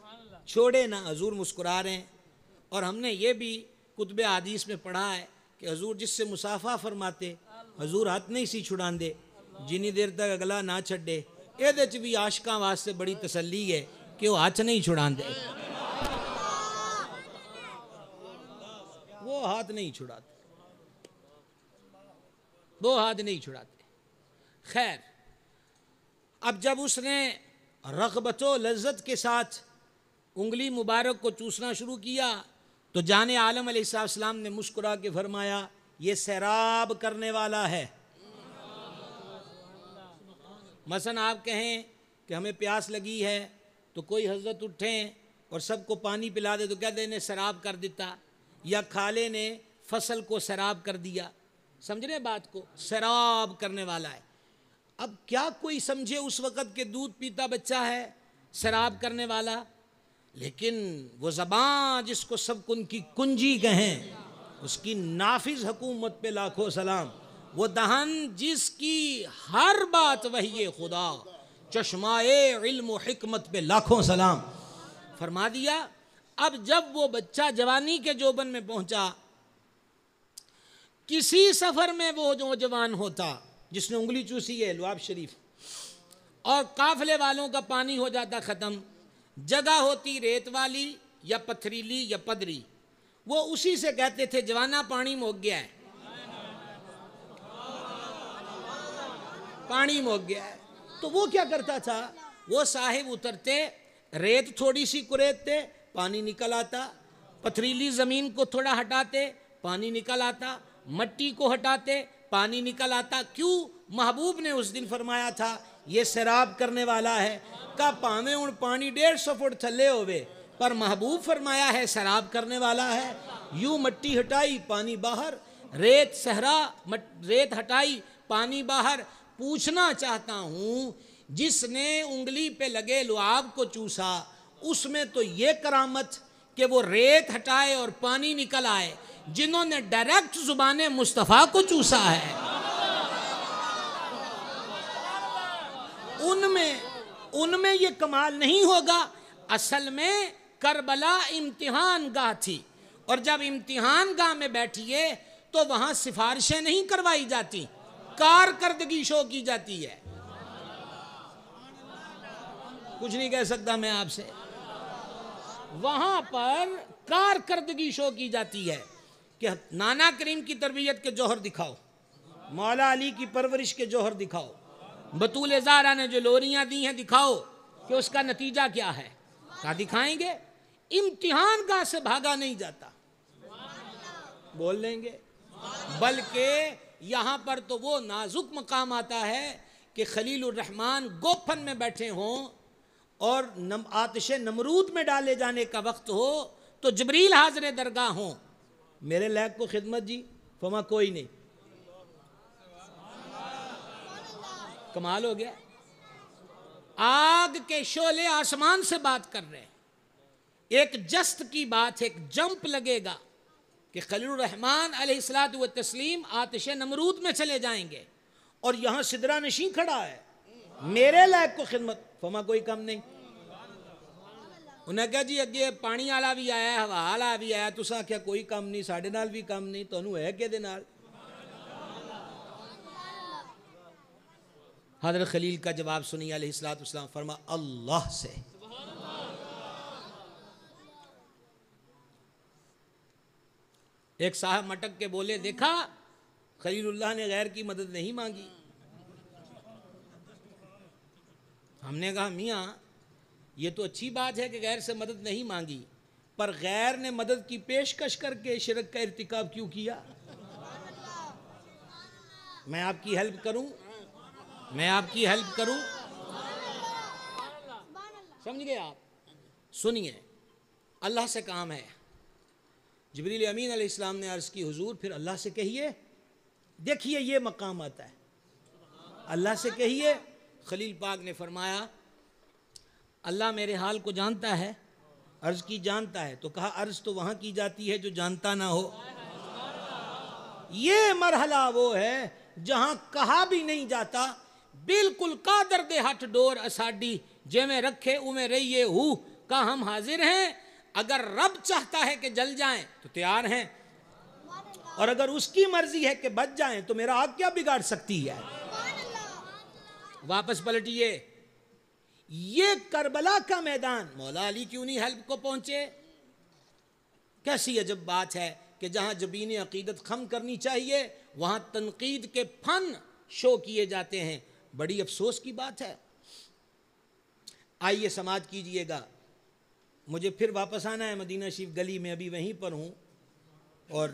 چھوڑے نہ۔ حضور مسکرا رہے ہیں، اور ہم نے یہ بھی کتب حدیث میں پڑھا ہے کہ حضور جس سے مصافحہ فرماتے حضور ہاتھ نہیں سی چھڑان دے جنی دیر تک اگلا نہ چھڑے، یہ چ بھی عاشقاں واسطے بڑی تسلی ہے کہ وہ ہاتھ نہیں چھڑان دے، وہ ہاتھ نہیں چھڑاتے، وہ ہاتھ نہیں چھڑاتے۔ خیر اب جب اس نے رغبت و لذت کے ساتھ انگلی مبارک کو چوسنا شروع کیا تو جان عالم علیہ السلام نے مسکرا کے فرمایا یہ سیراب کرنے والا ہے۔ مثلا آپ کہیں کہ ہمیں پیاس لگی ہے تو کوئی حضرت اٹھیں اور سب کو پانی پلا دے تو کہتے ہیں نے سیراب کر دیتا، یا کھالے نے فصل کو سیراب کر دیا، سمجھ رہے بات کو، سیراب کرنے والا ہے۔ اب کیا کوئی سمجھے اس وقت کہ دودھ پیتا بچہ ہے سیراب کرنے والا؟ لیکن وہ زبان جس کو سب کن کی کنجی کہیں، اس کی نافذ حکومت پہ لاکھوں سلام، وہ دہن جس کی ہر بات وحی خدا، چشمائے علم و حکمت پہ لاکھوں سلام، فرما دیا۔ اب جب وہ بچہ جوانی کے جوبن میں پہنچا، کسی سفر میں وہ نوجوان ہوتا جس نے انگلی چوسی ہے لعاب شریف، اور قافلے والوں کا پانی ہو جاتا ختم، جگہ ہوتی ریت والی یا پتھریلی یا پدری، وہ اسی سے کہتے تھے جوانا پانی موگ گیا ہے، پانی موگ گیا ہے۔ تو وہ کیا کرتا تھا، وہ صاحب اترتے، ریت تھوڑی سی کریدتے، پانی نکل آتا، پتھریلی زمین کو تھوڑا ہٹاتے، پانی نکل آتا، مٹی کو ہٹاتے، پانی نکل آتا۔ کیوں؟ محبوب نے اس دن فرمایا تھا یہ سیراب کرنے والا ہے، کا پاویں ان پانی 150 فٹ تھلے ہوئے، پر محبوب فرمایا ہے سیراب کرنے والا ہے۔ یوں مٹی ہٹائی پانی باہر، ریت صحرا، ریت ہٹائی پانی باہر۔ پوچھنا چاہتا ہوں جس نے انگلی پہ لگے لعاب کو چوسا، اس میں تو یہ کرامت کہ وہ ریت ہٹائے اور پانی نکل آئے، جنہوں نے ڈائریکٹ زبان مصطفیٰ کو چوسا ہے ان میں یہ کمال نہیں ہوگا۔ اصل میں کربلا امتحان گاہ تھی، اور جب امتحان گاہ میں بیٹھیے تو وہاں سفارشیں نہیں کروائی جاتی، کارکردگی شو کی جاتی ہے۔ کچھ نہیں کہہ سکتا میں آپ سے، وہاں پر کارکردگی شو کی جاتی ہے کہ نانا کریم کی تربیت کے جوہر دکھاؤ، مولا علی کی پرورش کے جوہر دکھاؤ، بطول زہرا نے جو لوریاں دی ہیں دکھاؤ کہ اس کا نتیجہ کیا ہے، کیا دکھائیں گے؟ امتحان گاہ سے بھاگا نہیں جاتا، بول لیں گے، بلکہ یہاں پر تو وہ نازک مقام آتا ہے کہ خلیل الرحمن گوپن میں بیٹھے ہوں اور آتش نمرود میں ڈالے جانے کا وقت ہو تو جبریل حاضر درگاہ ہوں، میرے لیک کو خدمت جی، فما کوئی نہیں، کمال ہو گیا۔ آگ کے شعلے آسمان سے بات کر رہے ہیں، ایک جست کی بات، ایک جمپ لگے گا کہ خلیل الرحمن علیہ الصلوۃ والتسلیم آتش نمرود میں چلے جائیں گے، اور یہاں سدرہ نشین کھڑا ہے، میرے لائق کو خدمت، فما کوئی کم نہیں۔ انہیں کہا جی اگے پانی والا بھی آیا ہے، ہوا والا بھی آیا، تساں کیا کوئی کم نہیں، ساڑھے نال بھی کم نہیں، تو انہوں ہے کہ دے نال؟ حضرت خلیل کا جواب سنی علیہ السلام، فرما اللہ سے۔ ایک صاحب مٹک کے بولے، دیکھا خلیل اللہ نے غیر کی مدد نہیں مانگی۔ ہم نے کہا میاں یہ تو اچھی بات ہے کہ غیر سے مدد نہیں مانگی، پر غیر نے مدد کی پیشکش کر کے شرک کا ارتکاب کیوں کیا؟ میں آپ کی ہیلپ کروں، میں آپ کی ہیلپ کروں، سمجھ گئے آپ؟ سنیے، اللہ سے کام ہے۔ جبریل امین علیہ السلام نے عرض کی حضور پھر اللہ سے کہیے، دیکھیے یہ مقام آتا ہے، اللہ سے کہیے۔ خلیل پاک نے فرمایا اللہ میرے حال کو جانتا ہے؟ عرض کی جانتا ہے، تو کہا عرض تو وہاں کی جاتی ہے جو جانتا نہ ہو۔ یہ مرحلہ وہ ہے جہاں کہا بھی نہیں جاتا، بالکل قادر دے ہٹ ڈور اساڈی جے میں رکھے اومیں رہیے ہو کا ہم حاضر ہیں۔ اگر رب چاہتا ہے کہ جل جائیں تو تیار ہیں، اور اگر اس کی مرضی ہے کہ بچ جائیں تو میرا آگ کیا بگاڑ سکتی ہے؟ واپس پلٹیے، یہ کربلا کا میدان، مولا علی کیوں نہیں ہیلپ کو پہنچے؟ کیسی عجب بات ہے کہ جہاں جبین عقیدت خم کرنی چاہیے وہاں تنقید کے فن شو کیے جاتے ہیں، بڑی افسوس کی بات ہے۔ آئیے سماعت کیجئے گا، مجھے پھر واپس آنا ہے مدینہ شریف گلی میں، ابھی وہیں پر ہوں، اور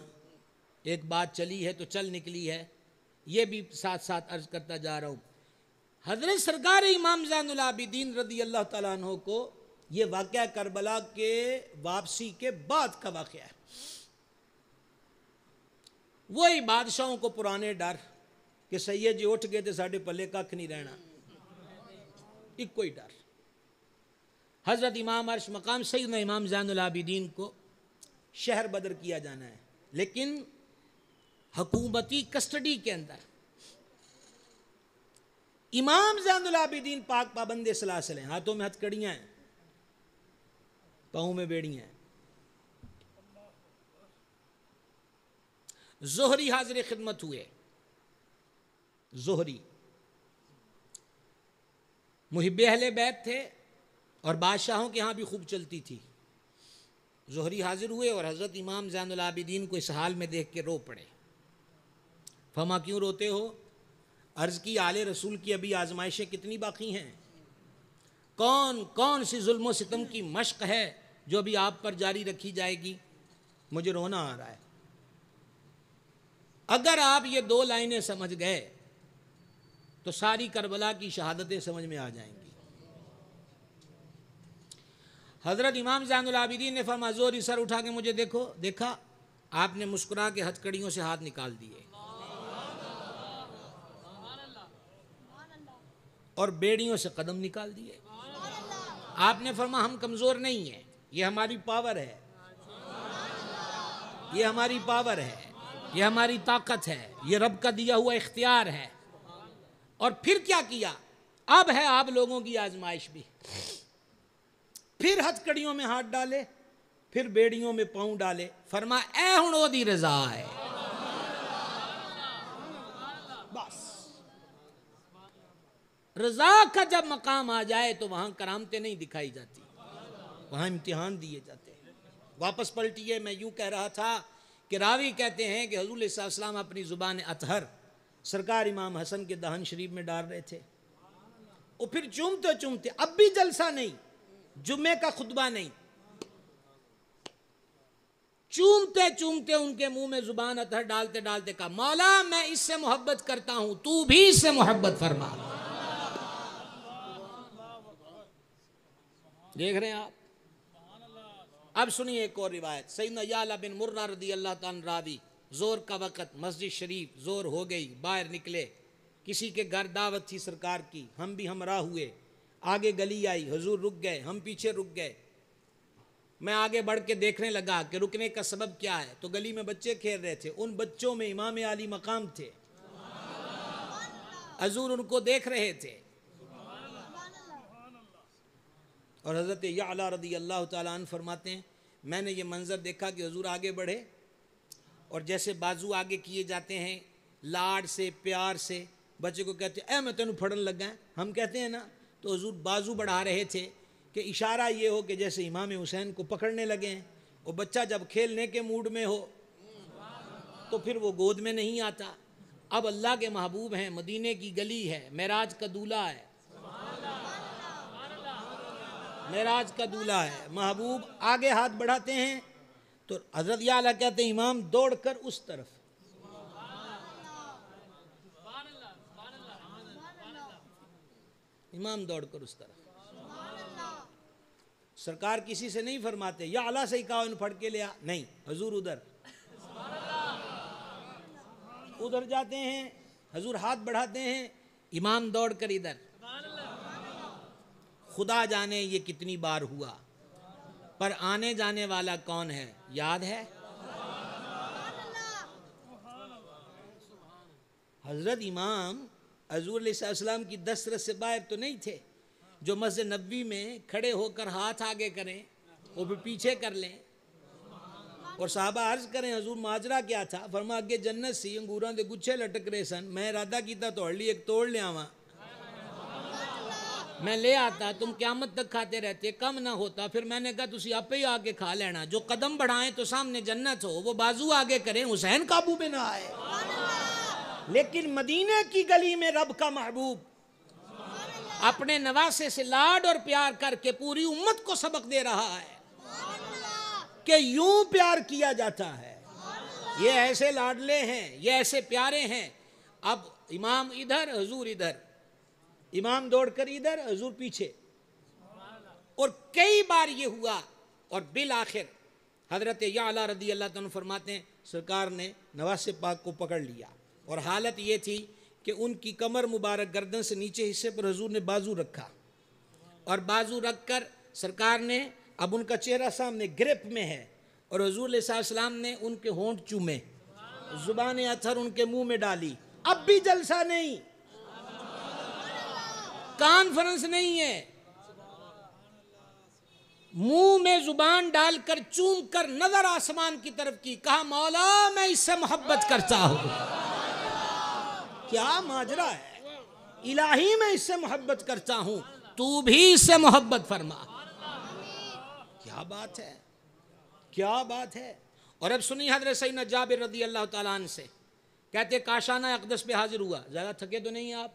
ایک بات چلی ہے تو چل نکلی ہے، یہ بھی ساتھ ساتھ عرض کرتا جا رہا ہوں۔ حضرت سرکار امام زین العابدین رضی اللہ تعالیٰ عنہ کو یہ واقعہ کربلا کے واپسی کے بعد کا واقعہ ہے۔ وہی بادشاہوں کو پرانے ڈر کہ سید جی اٹھ گئے تھے ساڑھے پلے ککھ نہیں رہنا، ایک کوئی ڈر۔ حضرت امام عرش مقام سیدنا امام زین العابدین کو شہر بدر کیا جانا ہے، لیکن حکومتی کسٹڈی کے اندر امام زین العابدین پاک پابند سلاسل ہیں، ہاتھوں میں ہتھ کڑیاں ہیں، پاؤں میں بیڑیاں ہیں۔ زہری حاضر خدمت ہوئے، زہری محب اہل بیت تھے اور بادشاہوں کے ہاں بھی خوب چلتی تھی۔ زہری حاضر ہوئے اور حضرت امام زین العابدین کو اس حال میں دیکھ کے رو پڑے۔ فما کیوں روتے ہو؟ عرض کی آل رسول کی ابھی آزمائشیں کتنی باقی ہیں، کون کون سی ظلم و ستم کی مشق ہے جو ابھی آپ پر جاری رکھی جائے گی، مجھے رونا آ رہا ہے۔ اگر آپ یہ دو لائنیں سمجھ گئے تو ساری کربلا کی شہادتیں سمجھ میں آ جائیں گی۔ حضرت امام زین العابدین نے فرمایا زہری سر اٹھا کے مجھے دیکھو، دیکھا آپ نے مسکرا کے ہتھ کڑیوں سے ہاتھ نکال دیے اور بیڑیوں سے قدم نکال دیے۔ آپ نے فرمایا ہم کمزور نہیں ہیں، یہ ہماری پاور ہے، یہ ہماری پاور ہے، یہ ہماری طاقت ہے، یہ رب کا دیا ہوا اختیار ہے۔ اور پھر کیا کیا؟ اب ہے آپ لوگوں کی آزمائش بھی۔ پھر ہتھ کڑیوں میں ہاتھ ڈالے، پھر بیڑیوں میں پاؤں ڈالے، فرمایا اے ہن او دی رضا ہے۔ بس رضا کا جب مقام آ جائے تو وہاں کرامتیں نہیں دکھائی جاتی، وہاں امتحان دیے جاتے ہیں۔ واپس پلٹیے، میں یوں کہہ رہا تھا کہ راوی کہتے ہیں کہ حضور صلی اللہ علیہ وسلم اپنی زبان اطہر سرکار امام حسن کے دہن شریف میں ڈال رہے تھے، اور پھر چومتے چومتے، اب بھی جلسہ نہیں، جمعے کا خطبہ نہیں، چومتے چومتے ان کے منہ میں زبان اطہر ڈالتے ڈالتے کہا مولا میں اس سے محبت کرتا ہوں، تو بھی اس سے محبت فرما۔ دیکھ رہے ہیں آپ؟ اب سنیے ایک اور روایت، سیدنا یعلا بن مرہ رضی اللہ تعالیٰ راوی، زور کا وقت، مسجد شریف، زور ہو گئی، باہر نکلے، کسی کے گھر دعوت تھی سرکار کی، ہم بھی ہمراہ ہوئے، آگے گلی آئی، حضور رک گئے، ہم پیچھے رک گئے۔ میں آگے بڑھ کے دیکھنے لگا کہ رکنے کا سبب کیا ہے، تو گلی میں بچے کھیل رہے تھے، ان بچوں میں امام علی مقام تھے، حضور ان کو دیکھ رہے تھے، اور حضرت یعلا رضی اللہ تعالیٰ عنہ فرماتے ہیں میں نے یہ منظر دیکھا کہ حضور آگے بڑھے اور جیسے بازو آگے کیے جاتے ہیں لاڈ سے پیار سے، بچے کو کہتے ہیں اے میں تینوں پھڑن لگا ہے، ہم کہتے ہیں نا، تو حضور بازو بڑھا رہے تھے کہ اشارہ یہ ہو کہ جیسے امام حسین کو پکڑنے لگے ہیں۔ اور بچہ جب کھیلنے کے موڈ میں ہو تو پھر وہ گود میں نہیں آتا۔ اب اللہ کے محبوب ہیں، مدینے کی گلی ہے، معراج کا دولہا ہے، معراج کا دولہا ہے۔ محبوب آگے ہاتھ بڑھاتے ہیں تو حضرت یا اللہ کہتے ہیں امام دوڑ کر اس طرف، امام دوڑ کر اس طرف۔ سرکار کسی سے نہیں فرماتے یا اللہ سے ہی کہا ان پھڑ کے لیا، نہیں، حضور ادھر ادھر جاتے ہیں، حضور ہاتھ بڑھاتے ہیں، امام دوڑ کر ادھر۔ خدا جانے یہ کتنی بار ہوا، پر آنے جانے والا کون ہے یاد ہے؟ حضرت امام حضور علیہ السلام کی دسترس سے باہر تو نہیں تھے، جو مسجد نبوی میں کھڑے ہو کر ہاتھ آگے کریں وہ بھی پیچھے کر لیں، اور صحابہ عرض کریں حضور ماجرا کیا تھا؟ فرما اگے جنت سی انگوراں دے گچھے لٹک رہے سن، میں ارادہ کیتا توڑ لی ایک توڑ لے آواں، میں لے آتا تم قیامت تک کھاتے رہتے، کم نہ ہوتا، پھر میں نے کہا تسی آپ ہی آگے کھا لینا، جو قدم بڑھائیں تو سامنے جنت ہو، وہ بازو آگے کریں حسین قابو میں نہ آئے۔ لیکن مدینہ کی گلی میں رب کا محبوب اپنے نواسے سے لاڈ اور پیار کر کے پوری امت کو سبق دے رہا ہے کہ یوں پیار کیا جاتا ہے، یہ ایسے لاڈلے ہیں، یہ ایسے پیارے ہیں۔ اب امام ادھر حضور ادھر، امام دوڑ کر ادھر حضور پیچھے، اور کئی بار یہ ہوا، اور بالآخر حضرت یعلا رضی اللہ عنہ فرماتے ہیں سرکار نے نواز پاک کو پکڑ لیا، اور حالت یہ تھی کہ ان کی کمر مبارک گردن سے نیچے حصے پر حضور نے بازو رکھا، اور بازو رکھ کر سرکار نے اب ان کا چہرہ سامنے گرپ میں ہے، اور حضور علیہ السلام نے ان کے ہونٹ چومے، زبان اطہر ان کے منہ میں ڈالی۔ اب بھی جلسہ نہیں، کانفرنس نہیں ہے، منہ میں زبان ڈال کر چوم کر نظر آسمان کی طرف کی، کہا مولا میں اس سے محبت کرتا ہوں۔ کیا ماجرا ہے، الہی میں اس سے محبت کرتا ہوں، تو بھی اس سے محبت فرما۔ کیا بات ہے، کیا بات ہے۔ اور اب سنی حضرت سیدنا جابر رضی اللہ تعالیٰ عنہ سے، کہتے کاشانہ اقدس پہ حاضر ہوا، زیادہ تھکے تو نہیں آپ؟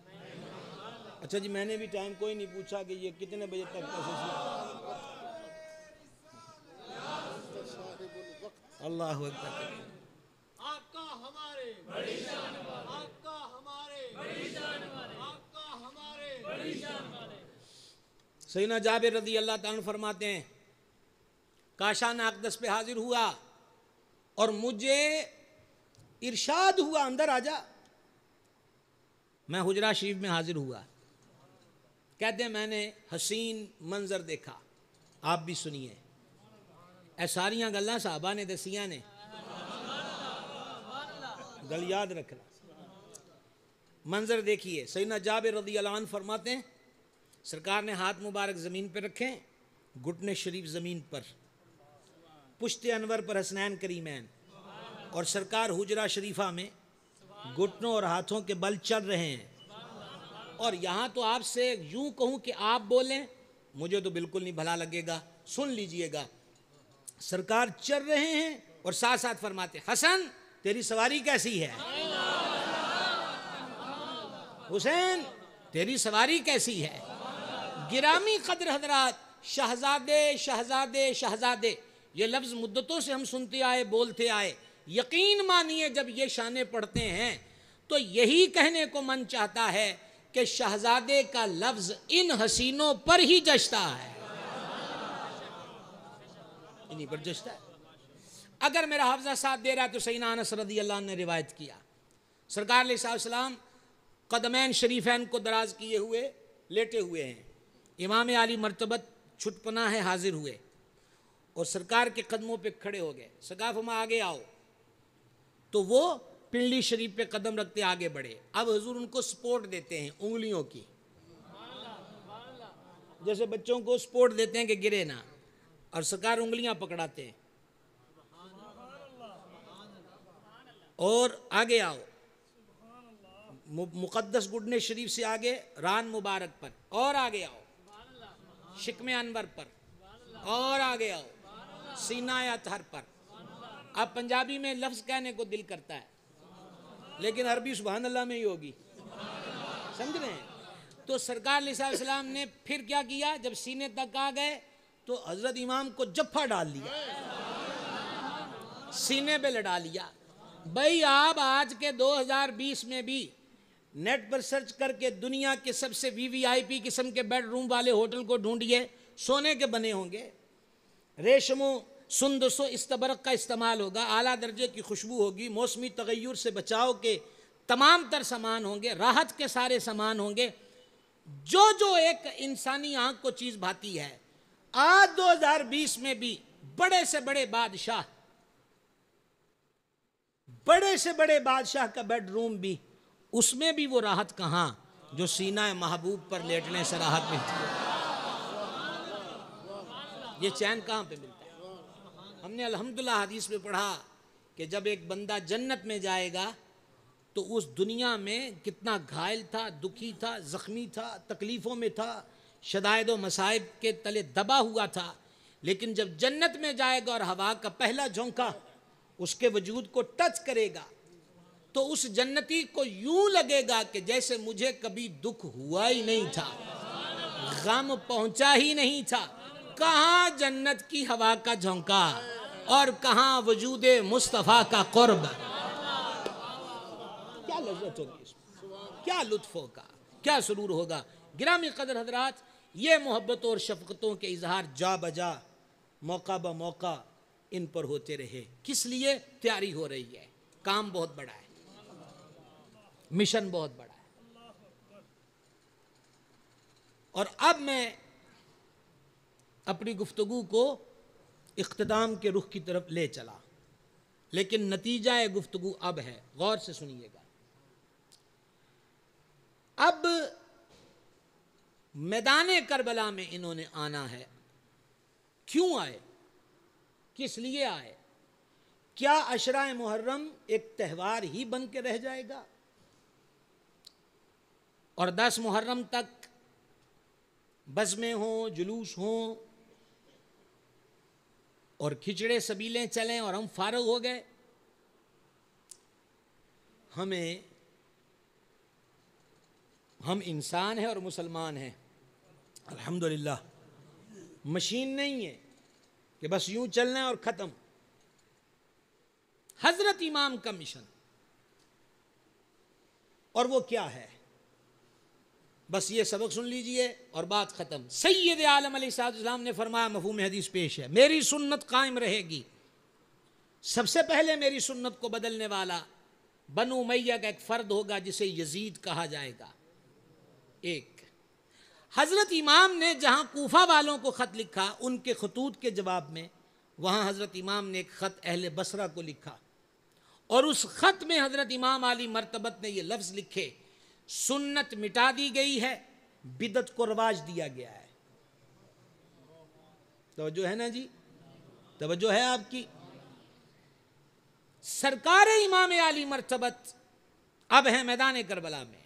اچھا جی، میں نے بھی ٹائم کوئی نہیں پوچھا کہ یہ کتنے بجے تک کا سلسلہ۔ اللہ اکبر۔ آقا ہمارے بڑی شان والے، آقا ہمارے بڑی شان والے، آقا ہمارے بڑی شان والے۔ سیدنا جابر رضی اللہ تعالیٰ عنہ فرماتے ہیں کاشانہ اقدس پہ حاضر ہوا اور مجھے ارشاد ہوا اندر آ جا۔ میں حجرہ شریف میں حاضر ہوا، کہتے ہیں میں نے حسین منظر دیکھا، آپ بھی سنیے، اے ساریاں گلاں صحابہ نے دسیاں نے، گل یاد رکھنا۔ منظر دیکھیے، سیدنا جابر رضی اللہ عنہ فرماتے ہیں سرکار نے ہاتھ مبارک زمین پہ رکھے، گھٹنے شریف زمین پر، پشت انور پر حسنین کریمین، اور سرکار حجرہ شریفہ میں گھٹنوں اور ہاتھوں کے بل چل رہے ہیں۔ اور یہاں تو آپ سے یوں کہوں کہ آپ بولیں مجھے تو بالکل نہیں بھلا لگے گا، سن لیجئے گا۔ سرکار چل رہے ہیں اور ساتھ ساتھ فرماتے حسن تیری سواری کیسی ہے، حسین تیری سواری کیسی ہے۔ گرامی قدر حضرات، شہزادے شہزادے شہزادے، یہ لفظ مدتوں سے ہم سنتے آئے، بولتے آئے، یقین مانیے جب یہ شانے پڑھتے ہیں تو یہی کہنے کو من چاہتا ہے کہ شہزادے کا لفظ ان حسینوں پر ہی جچتا ہے، انہی پر جچتا ہے۔ اگر میرا حافظہ ساتھ دے رہا ہے تو سیدنا انس رضی اللہ عنہ نے روایت کیا، سرکار علیہ السلام قدمین شریفین کو دراز کیے ہوئے لیٹے ہوئے ہیں، امام عالی مرتبت چھٹ پناہ ہے حاضر ہوئے اور سرکار کے قدموں پہ کھڑے ہو گئے، سرکار فرمایا آگے آؤ، تو وہ پنڈلی شریف پہ قدم رکھتے آگے بڑھے۔ اب حضور ان کو سپورٹ دیتے ہیں انگلیوں کی، جیسے بچوں کو سپورٹ دیتے ہیں کہ گرے نہ، اور سرکار انگلیاں پکڑاتے ہیں اور آگے آؤ، مقدس گھٹنے شریف سے آگے ران مبارک پر، اور آگے آؤ شکم انور پر، اور آگے آؤ سینہ اطہر پر۔ اب پنجابی میں لفظ کہنے کو دل کرتا ہے لیکن عربی سبحان اللہ میں ہی ہوگی، سمجھ رہے ہیں؟ تو سرکار علیہ السلام نے پھر کیا کیا؟ جب سینے تک آ گئے تو حضرت امام کو جفا ڈال دیا، سینے پہ لڑا لیا۔ بھائی آپ آج کے 2020 میں بھی نیٹ پر سرچ کر کے دنیا کے سب سے VVIP قسم کے بیڈ روم والے ہوٹل کو ڈھونڈیے، سونے کے بنے ہوں گے، ریشم و سندس و استبرق کا استعمال ہوگا، اعلیٰ درجے کی خوشبو ہوگی، موسمی تغیر سے بچاؤ کے تمام تر سامان ہوں گے، راحت کے سارے سامان ہوں گے، جو ایک انسانی آنکھ کو چیز بھاتی ہے۔ آج 2020 میں بھی بڑے سے بڑے بادشاہ کا بیڈ روم بھی، اس میں بھی وہ راحت کہاں جو سینہ محبوب پر لیٹنے سے راحت ملتی ہے۔ یہ چین کہاں پہ ملتا ہے؟ ہم نے الحمدللہ حدیث میں پڑھا کہ جب ایک بندہ جنت میں جائے گا تو اس دنیا میں کتنا گھائل تھا، دکھی تھا، زخمی تھا، تکلیفوں میں تھا، شدائد و مصائب کے تلے دبا ہوا تھا، لیکن جب جنت میں جائے گا اور ہوا کا پہلا جھونکا اس کے وجود کو ٹچ کرے گا تو اس جنتی کو یوں لگے گا کہ جیسے مجھے کبھی دکھ ہوا ہی نہیں تھا، غم پہنچا ہی نہیں تھا۔ کہاں جنت کی ہوا کا جھونکا اور کہاں وجود مصطفیٰ کا قرب۔ کیا لذت ہوگی اس میں، کیا لطف ہوگا، کیا سرور ہوگا۔ گرامی قدر حضرات، یہ محبتوں اور شفقتوں کے اظہار جا بجا موقع بہ موقع ان پر ہوتے رہے۔ کس لیے؟ تیاری ہو رہی ہے، کام بہت بڑا ہے، مشن بہت بڑا ہے۔ اور اب میں اپنی گفتگو کو اختتام کے رخ کی طرف لے چلا، لیکن نتیجہ گفتگو اب ہے، غور سے سنیے گا۔ اب میدان کربلا میں انہوں نے آنا ہے۔ کیوں آئے؟ کس لیے آئے؟ کیا عشرہ محرم ایک تہوار ہی بن کے رہ جائے گا اور 10 محرم تک بزمیں ہوں، جلوس ہوں اور کھچڑے سبیلیں چلیں اور ہم فارغ ہو گئے؟ ہم انسان ہیں اور مسلمان ہیں، الحمدللہ، مشین نہیں ہے کہ بس یوں چلنا ہے اور ختم۔ حضرت امام کا مشن، اور وہ کیا ہے؟ بس یہ سبق سن لیجئے اور بات ختم۔ سید عالم علیہ السلام نے فرمایا، مفہوم حدیث پیش ہے، میری سنت قائم رہے گی۔ سب سے پہلے میری سنت کو بدلنے والا بنو امیہ کا ایک فرد ہوگا جسے یزید کہا جائے گا۔ ایک حضرت امام نے جہاں کوفہ والوں کو خط لکھا ان کے خطوط کے جواب میں، وہاں حضرت امام نے ایک خط اہل بصرہ کو لکھا، اور اس خط میں حضرت امام عالی مرتبت نے یہ لفظ لکھے، سنت مٹا دی گئی ہے، بدعت کو رواج دیا گیا ہے۔ توجہ ہے نا جی؟ توجہ ہے آپ کی؟ سرکار امام عالی مرتبت اب ہے میدان کربلا میں۔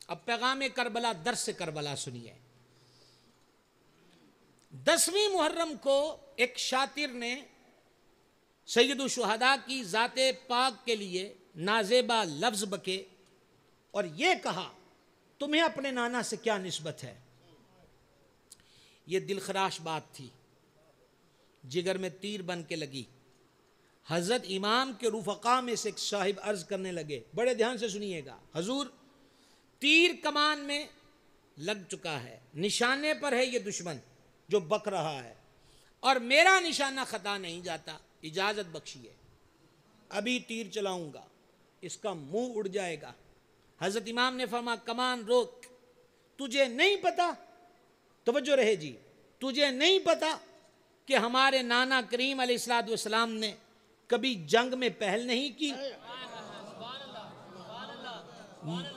اب پیغام کربلا، درس کربلا سنیے۔ 10ویں محرم کو ایک شاطر نے سید الشہداء کی ذات پاک کے لیے نازیبا لفظ بکے اور یہ کہا، تمہیں اپنے نانا سے کیا نسبت ہے؟ یہ دلخراش بات تھی، جگر میں تیر بن کے لگی۔ حضرت امام کے رفقا میں سے ایک صاحب عرض کرنے لگے، بڑے دھیان سے سنیے گا، حضور تیر کمان میں لگ چکا ہے، نشانے پر ہے یہ دشمن جو بک رہا ہے، اور میرا نشانہ خطا نہیں جاتا، اجازت بخشیے، ابھی تیر چلاؤں گا، اس کا منہ اڑ جائے گا۔ حضرت امام نے فرمایا، کمان روک، تجھے نہیں پتا، توجہ رہے جی، تجھے نہیں پتا کہ ہمارے نانا کریم علیہ السلام نے کبھی جنگ میں پہل نہیں کی؟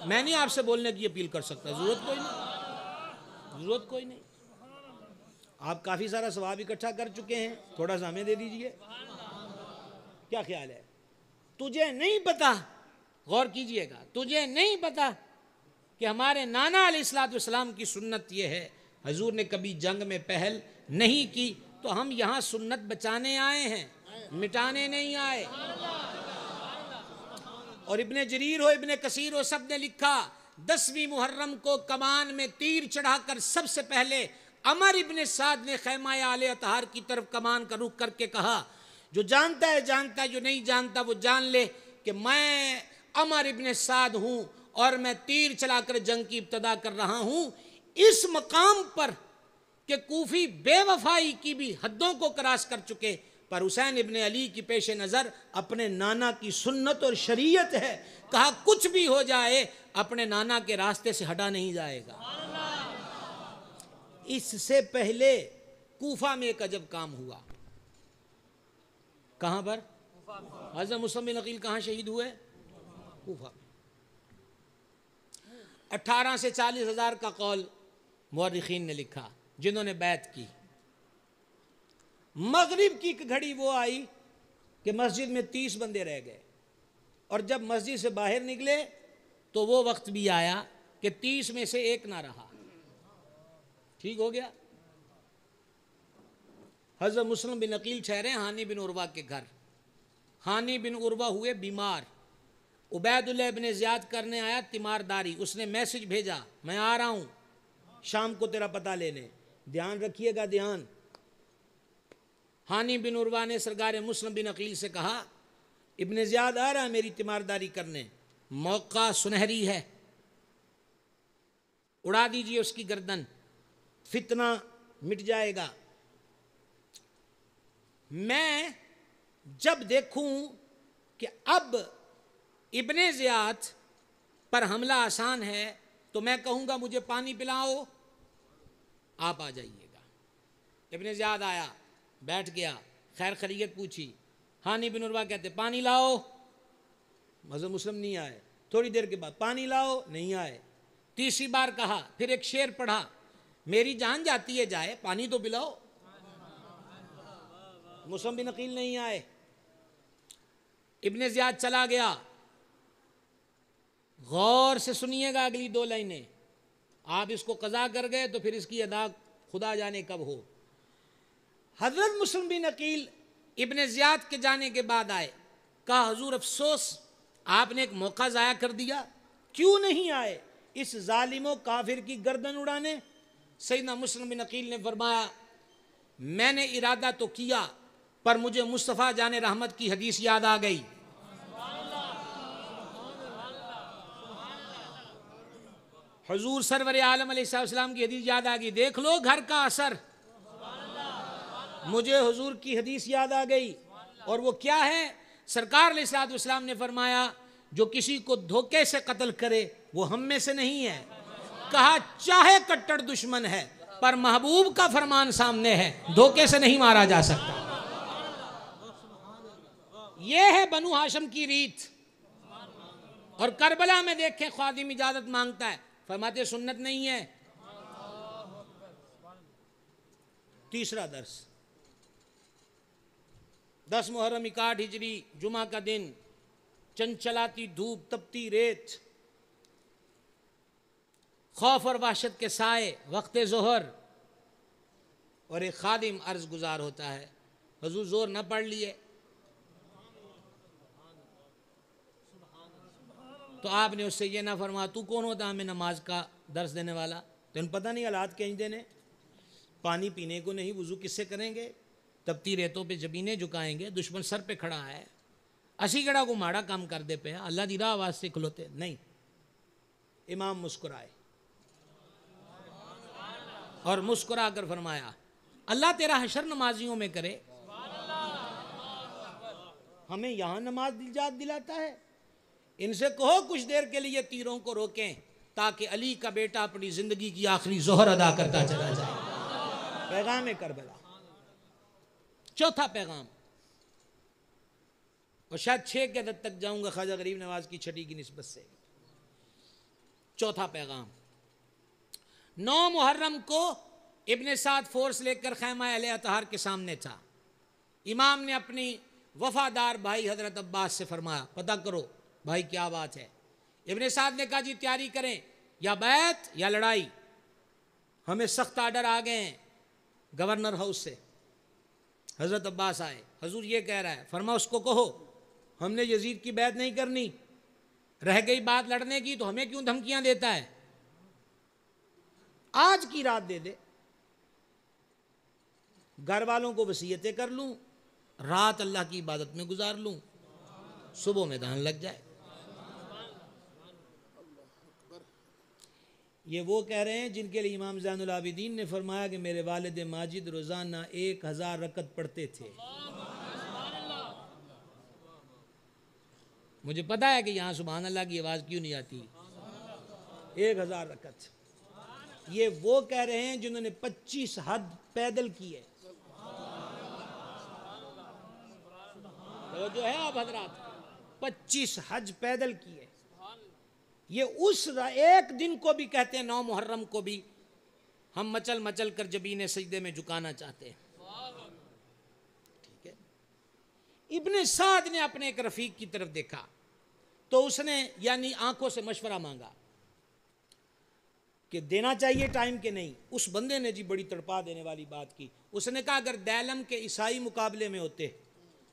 میں نہیں آپ سے بولنے کی اپیل کر سکتا، ضرورت کوئی نہیں، آپ کافی سارا ثواب اکٹھا کر چکے ہیں، تھوڑا سا ہمیں دے دیجئے، کیا خیال ہے؟ تجھے نہیں پتا، غور کیجئے گا، تجھے نہیں پتا کہ ہمارے نانا علیہ السلام کی سنت یہ ہے، حضور نے کبھی جنگ میں پہل نہیں کی، تو ہم یہاں سنت بچانے آئے ہیں، مٹانے نہیں آئے۔ اور ابن جریر ہو، ابن کثیر ہو، سب نے لکھا، 10ویں محرم کو کمان میں تیر چڑھا کر سب سے پہلے عمر ابن سعد نے خیمہ آل اطہار کی طرف کمان کا رخ کر کے کہا، جو جانتا ہے جانتا ہے، جو نہیں جانتا وہ جان لے کہ میں عمر ابن سعد ہوں اور میں تیر چلا کر جنگ کی ابتدا کر رہا ہوں۔ اس مقام پر کہ کوفی بے وفائی کی بھی حدوں کو کراس کر چکے، پر حسین ابن علی کی پیش نظر اپنے نانا کی سنت اور شریعت ہے، کہا کچھ بھی ہو جائے اپنے نانا کے راستے سے ہٹا نہیں جائے گا۔ اس سے پہلے کوفہ میں ایک عجب کام ہوا۔ کہاں پر؟ حضرت مسلم بن عقیل کہاں شہید ہوئے؟ کوفہ۔ 18 سے 40 ہزار کا قول مورخین نے لکھا جنہوں نے بیعت کی۔ مغرب کی گھڑی وہ آئی کہ مسجد میں 30 بندے رہ گئے، اور جب مسجد سے باہر نکلے تو وہ وقت بھی آیا کہ 30 میں سے ایک نہ رہا۔ ٹھیک ہو گیا۔ حضرت مسلم بن عقیل ٹھہرے ہانی بن عروہ کے گھر۔ ہانی بن عروہ ہوئے بیمار۔ عبید اللہ بن زیاد کرنے آیا تیمارداری، اس نے میسج بھیجا، میں آ رہا ہوں شام کو تیرا پتہ لینے، دھیان رکھیے گا دھیان۔ ہانی بن عروہ نے سرکار مسلم بن عقیل سے کہا، ابن زیاد آ رہا ہے میری تیمارداری کرنے، موقع سنہری ہے، اڑا دیجئے اس کی گردن، فتنہ مٹ جائے گا۔ میں جب دیکھوں کہ اب ابن زیاد پر حملہ آسان ہے تو میں کہوں گا مجھے پانی پلاؤ، آپ آ جائیے گا۔ ابن زیاد آیا، بیٹھ گیا، خیر خیریت پوچھی۔ ہانی بن عروہ کہتے پانی لاؤ، حضرت مسلم نہیں آئے۔ تھوڑی دیر کے بعد پانی لاؤ، نہیں آئے۔ تیسری بار کہا، پھر ایک شعر پڑھا، میری جان جاتی ہے جائے پانی تو پلاؤ، مسلم بن عقیل نہیں آئے۔ ابن زیاد چلا گیا۔ غور سے سنیے گا اگلی 2 لائنیں، آپ اس کو قضا کر گئے تو پھر اس کی ادا خدا جانے کب ہو۔ حضرت مسلم بن عقیل ابن زیاد کے جانے کے بعد آئے، کہا حضور افسوس آپ نے ایک موقع ضائع کر دیا، کیوں نہیں آئے اس ظالم و کافر کی گردن اڑانے؟ سیدنا مسلم بن عقیل نے فرمایا، میں نے ارادہ تو کیا پر مجھے مصطفیٰ جان رحمت کی حدیث یاد آ گئی۔ حضور سرور عالم علیہ السلام کی حدیث یاد آ گئی، دیکھ لو گھر کا اثر۔ مجھے حضور کی حدیث یاد آ گئی، اور وہ کیا ہے؟ سرکار علیہ السلام نے فرمایا، جو کسی کو دھوکے سے قتل کرے وہ ہم میں سے نہیں ہے۔ کہا چاہے کٹڑ دشمن ہے پر محبوب کا فرمان سامنے ہے، دھوکے سے نہیں مارا جا سکتا۔ یہ ہے بنو ہاشم کی ریت۔ اور کربلا میں دیکھیں خادم اجازت مانگتا ہے، فرماتے سنت نہیں ہے۔ تیسرا درس، 10 محرم 61 ہجری جمعہ کا دن، چنچلاتی دھوپ، تپتی ریت، خوف اور وحشت کے سائے، وقت ظہر، اور ایک خادم عرض گزار ہوتا ہے، حضور زور نہ پڑھ لیے؟ تو آپ نے اس سے یہ نہ فرمایا تو کون ہوتا ہمیں نماز کا درس دینے والا؟ تو ان پتہ نہیں حالات کہیں دینے، پانی پینے کو نہیں، وضو کس سے کریں گے؟ تپتی ریتوں پہ جبینے جھکائیں گے، دشمن سر پہ کھڑا ہے، اسی گڑا کو ماڑا کام کر دے پہ اللہ دی راہ واسطے کھلوتے نہیں۔ امام مسکرائے اور مسکرا کر فرمایا، اللہ تیرا حشر نمازیوں میں کرے، ہمیں یہاں نماز یاد دلاتا ہے۔ ان سے کہو کچھ دیر کے لیے تیروں کو روکیں تاکہ علی کا بیٹا اپنی زندگی کی آخری ظہر ادا کرتا چلا جائے۔ پیغام کربلا۔ چوتھا پیغام، اور شاید 6 کے عدد تک جاؤں گا خواجہ غریب نواز کی چھٹی کی نسبت سے۔ چوتھا پیغام، 9 محرم کو ابن سعد فورس لے کر خیمہ اہل اطہار کے سامنے تھا۔ امام نے اپنی وفادار بھائی حضرت عباس سے فرمایا، پتہ کرو بھائی کیا بات ہے۔ ابن سعد نے کہا جی تیاری کریں، یا بیعت یا لڑائی، ہمیں سخت آرڈر آ گئے ہیں گورنر ہاؤس سے۔ حضرت عباس آئے، حضور یہ کہہ رہا ہے، فرما اس کو کہو ہم نے یزید کی بیعت نہیں کرنی، رہ گئی بات لڑنے کی تو ہمیں کیوں دھمکیاں دیتا ہے؟ آج کی رات دے دے، گھر والوں کو وصیتیں کر لوں، رات اللہ کی عبادت میں گزار لوں، صبح میدان لگ جائے۔ یہ وہ کہہ رہے ہیں جن کے لیے امام زین العابدین نے فرمایا کہ میرے والد ماجد روزانہ 1000 رکعت پڑھتے تھے۔ مجھے پتا ہے کہ یہاں سبحان اللہ کی آواز کیوں نہیں آتی۔ 1000 رکعت۔ یہ وہ کہہ رہے ہیں جنہوں نے 25 حج پیدل کیے۔ جو ہے آپ حضرات، 25 حج پیدل کیے۔ یہ اس ایک دن کو بھی کہتے ہیں 9 محرم کو بھی ہم مچل مچل کر جبین سجدے میں جھکانا چاہتے ہیں۔ ٹھیک ہے۔ ابن سعد نے اپنے ایک رفیق کی طرف دیکھا تو اس نے یعنی آنکھوں سے مشورہ مانگا کہ دینا چاہیے ٹائم کے نہیں۔ اس بندے نے جی بڑی تڑپا دینے والی بات کی۔ اس نے کہا اگر دیلم کے عیسائی مقابلے میں ہوتے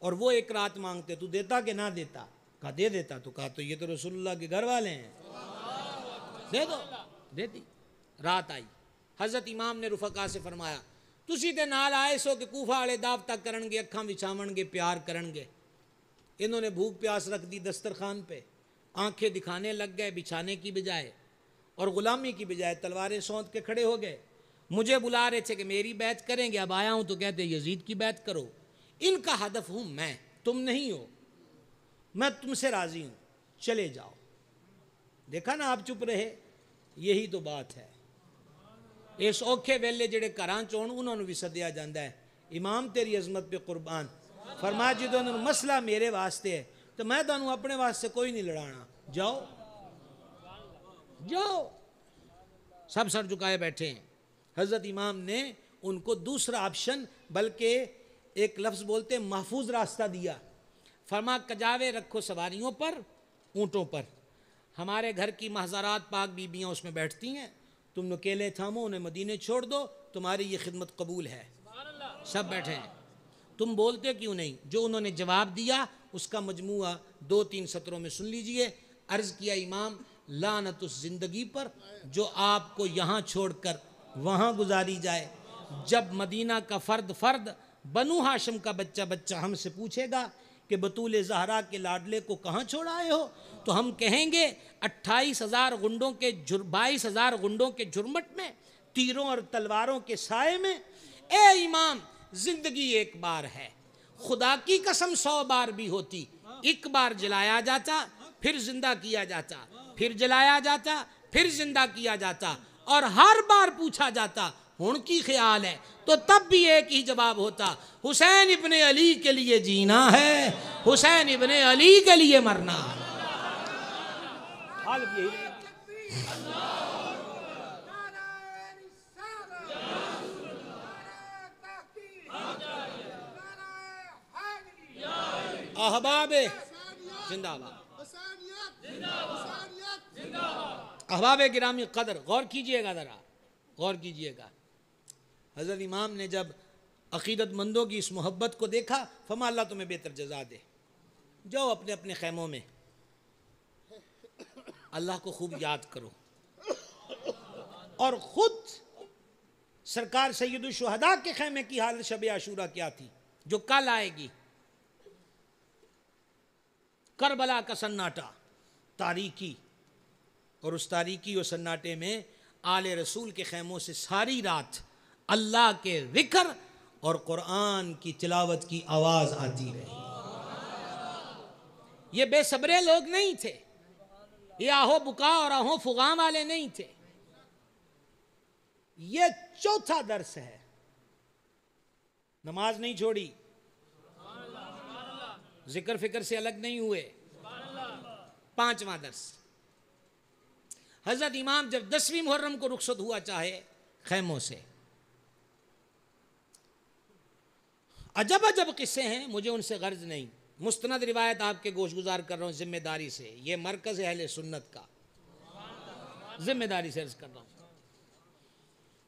اور وہ ایک رات مانگتے تو دیتا کہ نہ دیتا؟ کہا دے دیتا۔ تو کہا تو یہ تو رسول اللہ کے گھر والے ہیں، دے دو۔ دے دی۔ رات آئی، حضرت امام نے رفقا سے فرمایا تسی تے نال آئے سو کہ کوفہ والے دعوتاں کرن گے، اکھاں وچھاون گے، پیار کرن گے۔ انہوں نے بھوک پیاس رکھ دی دسترخوان پہ، آنکھیں دکھانے لگ گئے بچھانے کی بجائے اور غلامی کی بجائے تلواریں سونت کے کھڑے ہو گئے۔ مجھے بلا رہے تھے کہ میری بیعت کریں گے، اب آیا ہوں تو کہتے یزید کی بیعت کرو۔ ان کا ہدف ہوں میں، تم نہیں ہو، میں تم سے راضی ہوں، چلے جاؤ۔ دیکھا نا آپ چپ رہے، یہی تو بات ہے۔ اس اوکھے ویلے جڑے گھراں چون انہوں نے بھی سدیا جاندہ ہے، امام تیری عظمت پہ قربان۔ فرمایا جدوں انہوں نے مسئلہ میرے واسطے ہے تو میں تانوں اپنے واسطے کوئی نہیں لڑانا، جاؤ جاؤ۔ سب سر جھکائے بیٹھے ہیں۔ حضرت امام نے ان کو دوسرا آپشن، بلکہ ایک لفظ بولتے محفوظ راستہ دیا۔ فرما کجاوے رکھو سواریوں پر، اونٹوں پر، ہمارے گھر کی محضرات پاک بیبیاں اس میں بیٹھتی ہیں، تم نکیلے تھامو انہیں مدینے چھوڑ دو، تمہاری یہ خدمت قبول ہے۔ سب بیٹھے ہیں۔ تم بولتے کیوں نہیں؟ جو انہوں نے جواب دیا اس کا مجموعہ 2-3 سطروں میں سن لیجئے۔ عرض کیا امام لعنت اس زندگی پر جو آپ کو یہاں چھوڑ کر وہاں گزاری جائے۔ جب مدینہ کا فرد فرد، بنو ہاشم کا بچہ بچہ ہم سے پوچھے گا کہ بطول زہرا کے لاڈلے کو کہاں چھوڑ آئے ہو، تو ہم کہیں گے 28,000 غنڈوں کے 22,000 غنڈوں کے جھرمٹ میں، تیروں اور تلواروں کے سائے میں۔ اے امام زندگی ایک بار ہے، خدا کی قسم 100 بار بھی ہوتی، ایک بار جلایا جاتا، پھر زندہ کیا جاتا، پھر جلایا جاتا، پھر زندہ کیا جاتا، اور ہر بار پوچھا جاتا ہن کی خیال ہے، تو تب بھی ایک ہی جواب ہوتا حسین ابن علی کے لیے جینا ہے، حسین ابن علی کے لیے مرنا ہے۔ حالت یہی رہے گی۔ احباب زندہ باد، احباب گرامی قدر، غور کیجئے گا، ذرا غور کیجئے گا۔ حضرت امام نے جب عقیدت مندوں کی اس محبت کو دیکھا، فرمایا اللہ تمہیں بہتر جزا دے، جاؤ اپنے اپنے خیموں میں اللہ کو خوب یاد کرو۔ اور خود سرکار سید الشہداء کے خیمے کی حالت شب عاشورہ کیا تھی جو کل آئے گی؟ کربلا کا سناٹا، تاریکی، اور اس تاریکی اور سناٹے میں آل رسول کے خیموں سے ساری رات اللہ کے ذکر اور قرآن کی تلاوت کی آواز آتی رہی۔ یہ بے صبرے لوگ نہیں تھے، یہ آہو بکا اور آہو فغام والے نہیں تھے۔ یہ چوتھا درس ہے، نماز نہیں چھوڑی، ذکر فکر سے الگ نہیں ہوئے۔ 5واں درس، حضرت امام جب 10ویں محرم کو رخصت ہوا چاہے خیموں سے، عجب عجب قصے ہیں، مجھے ان سے غرض نہیں، مستند روایت آپ کے گوش گزار کر رہا ہوں ذمہ داری سے، یہ مرکز ہے اہل سنت کا، ذمہ داری سے عرض کر رہا ہوں۔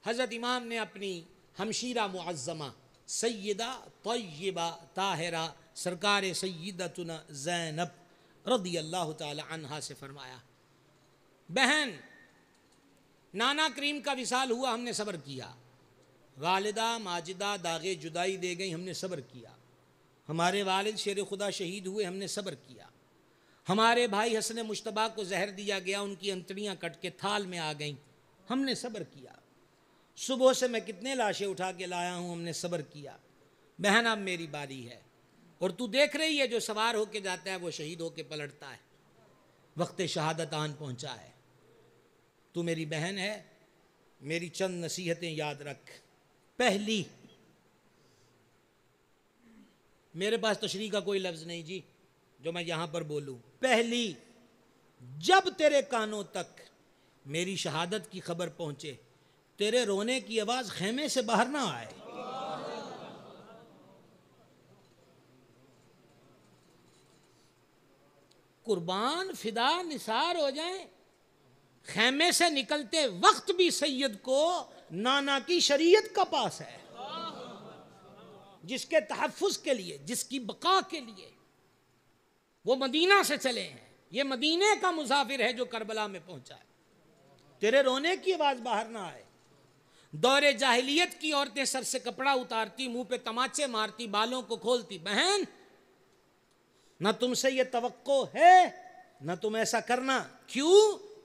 حضرت امام نے اپنی ہمشیرہ معظمہ سیدہ طیبہ طاہرہ سرکار سیدتنا زینب رضی اللہ تعالی عنہا سے فرمایا، بہن نانا کریم کا وصال ہوا، ہم نے صبر کیا، والدہ ماجدہ داغ جدائی دے گئی، ہم نے صبر کیا، ہمارے والد شیر خدا شہید ہوئے، ہم نے صبر کیا، ہمارے بھائی حسن مجتبیٰ کو زہر دیا گیا، ان کی انتڑیاں کٹ کے تھال میں آ گئیں، ہم نے صبر کیا، صبح سے میں کتنے لاشیں اٹھا کے لایا ہوں، ہم نے صبر کیا، بہن اب میری باری ہے، اور تو دیکھ رہی ہے جو سوار ہو کے جاتا ہے وہ شہید ہو کے پلٹتا ہے، وقت شہادت آن پہنچا ہے، تو میری بہن ہے، میری چند نصیحتیں یاد رکھ۔ پہلی، میرے پاس تشریح کا کوئی لفظ نہیں جی جو میں یہاں پر بولوں، پہلی، جب تیرے کانوں تک میری شہادت کی خبر پہنچے، تیرے رونے کی آواز خیمے سے باہر نہ آئے، قربان فدا نثار ہو جائیں، خیمے سے نکلتے وقت بھی سید کو نانا کی شریعت کا پاس ہے، جس کے تحفظ کے لیے، جس کی بقا کے لیے وہ مدینہ سے چلے ہیں، یہ مدینے کا مسافر ہے جو کربلا میں پہنچا ہے، تیرے رونے کی آواز باہر نہ آئے۔ دور جاہلیت کی عورتیں سر سے کپڑا اتارتی، منہ پہ تماچے مارتی، بالوں کو کھولتی، بہن نہ تم سے یہ توقع ہے، نہ تم ایسا کرنا، کیوں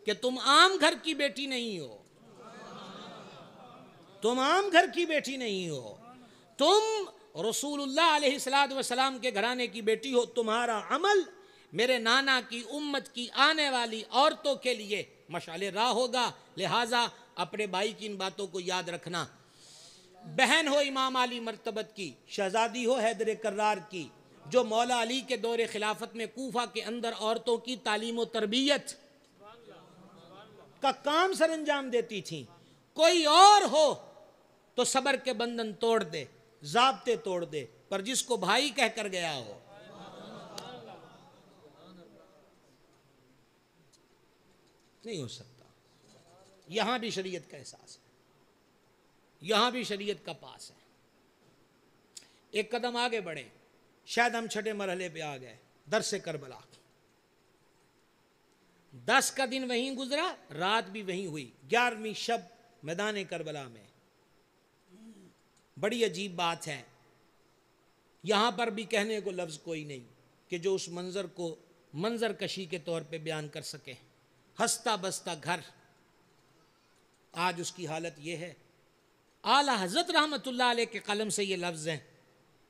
کہ تم عام گھر کی بیٹی نہیں ہو، تم عام گھر کی بیٹی نہیں ہو، تم رسول اللہ علیہ السلام کے گھرانے کی بیٹی ہو، تمہارا عمل میرے نانا کی امت کی آنے والی عورتوں کے لیے مشعل راہ ہوگا، لہٰذا اپنے بھائی کی ان باتوں کو یاد رکھنا۔ بہن ہو امام علی مرتبت کی، شہزادی ہو حیدر کرار کی، جو مولا علی کے دور خلافت میں کوفہ کے اندر عورتوں کی تعلیم و تربیت کا کام سر انجام دیتی تھیں، کوئی اور ہو تو صبر کے بندھن توڑ دے، ضابطے توڑ دے، پر جس کو بھائی کہہ کر گیا ہو، نہیں ہو سکتا۔ یہاں بھی شریعت کا احساس ہے، یہاں بھی شریعت کا پاس ہے۔ ایک قدم آگے بڑھیں، شاید ہم چھٹے مرحلے پہ آ گئے، درس کربلا، 10 کا دن وہیں گزرا، رات بھی وہیں ہوئی، 11ویں شب میدان کربلا میں۔ بڑی عجیب بات ہے، یہاں پر بھی کہنے کو لفظ کوئی نہیں کہ جو اس منظر کو منظر کشی کے طور پہ بیان کر سکے۔ ہستا بستا گھر، آج اس کی حالت یہ ہے۔ اعلیٰ حضرت رحمت اللہ علیہ کے قلم سے یہ لفظ ہیں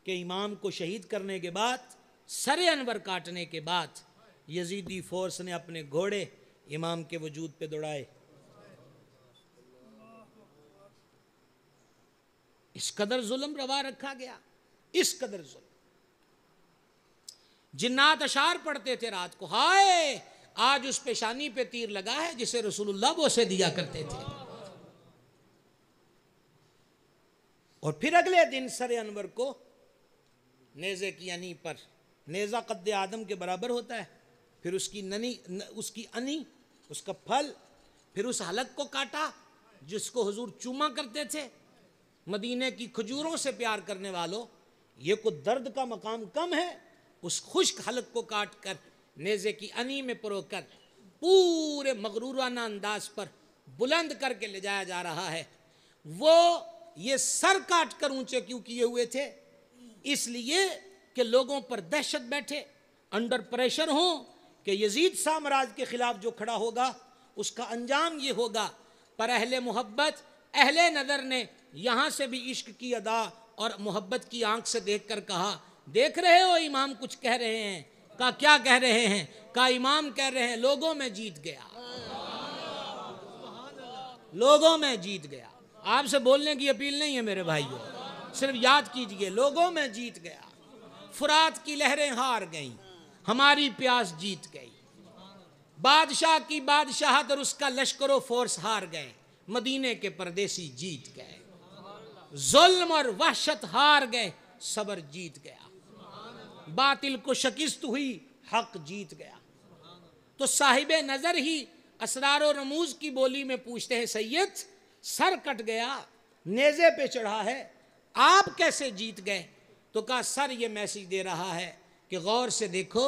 کہ امام کو شہید کرنے کے بعد، سر انور کاٹنے کے بعد، یزیدی فورس نے اپنے گھوڑے امام کے وجود پہ دوڑائے۔ اس قدر ظلم روا رکھا گیا، اس قدر ظلم۔ جنات اشعار پڑھتے تھے رات کو، ہائے آج اس پیشانی پہ تیر لگا ہے جسے رسول اللہ بوسے دیا کرتے تھے۔ اور پھر اگلے دن سر انور کو نیزے کی انی پر، نیزہ قد آدم کے برابر ہوتا ہے، پھر اس کی انی، اس کا پھل، پھر اس حلق کو کاٹا جس کو حضور چوما کرتے تھے۔ مدینے کی کھجوروں سے پیار کرنے والوں، یہ کوئی درد کا مقام کم ہے؟ اس خشک حلق کو کاٹ کر نیزے کی انی میں پرو کر پورے مغرورانہ انداز پر بلند کر کے لے جایا جا رہا ہے۔ وہ یہ سر کاٹ کر اونچے کیوں کیے ہوئے تھے؟ اس لیے کہ لوگوں پر دہشت بیٹھے، انڈر پریشر ہوں کہ یزید سامراج کے خلاف جو کھڑا ہوگا اس کا انجام یہ ہوگا۔ پر اہل محبت، اہل نظر نے یہاں سے بھی عشق کی ادا اور محبت کی آنکھ سے دیکھ کر کہا، دیکھ رہے ہو امام کچھ کہہ رہے ہیں؟ کہا کیا کہہ رہے ہیں؟ کہا امام کہہ رہے ہیں لوگوں میں جیت گیا، لوگوں میں جیت گیا۔ آپ سے بولنے کی اپیل نہیں ہے میرے بھائیوں، صرف یاد کیجئے، لوگوں میں جیت گیا۔ فرات کی لہریں ہار گئیں، ہماری پیاس جیت گئی۔ بادشاہ کی بادشاہت اور اس کا لشکر و فورس ہار گئے، مدینے کے پردیسی جیت گئے۔ ظلم اور وحشت ہار گئے، صبر جیت گیا۔ باطل کو شکست ہوئی، حق جیت گیا۔ تو صاحب نظر ہی اسرار و رموز کی بولی میں پوچھتے ہیں، سید سر کٹ گیا، نیزے پہ چڑھا ہے، آپ کیسے جیت گئے؟ تو کہا سر یہ میسج دے رہا ہے کہ غور سے دیکھو،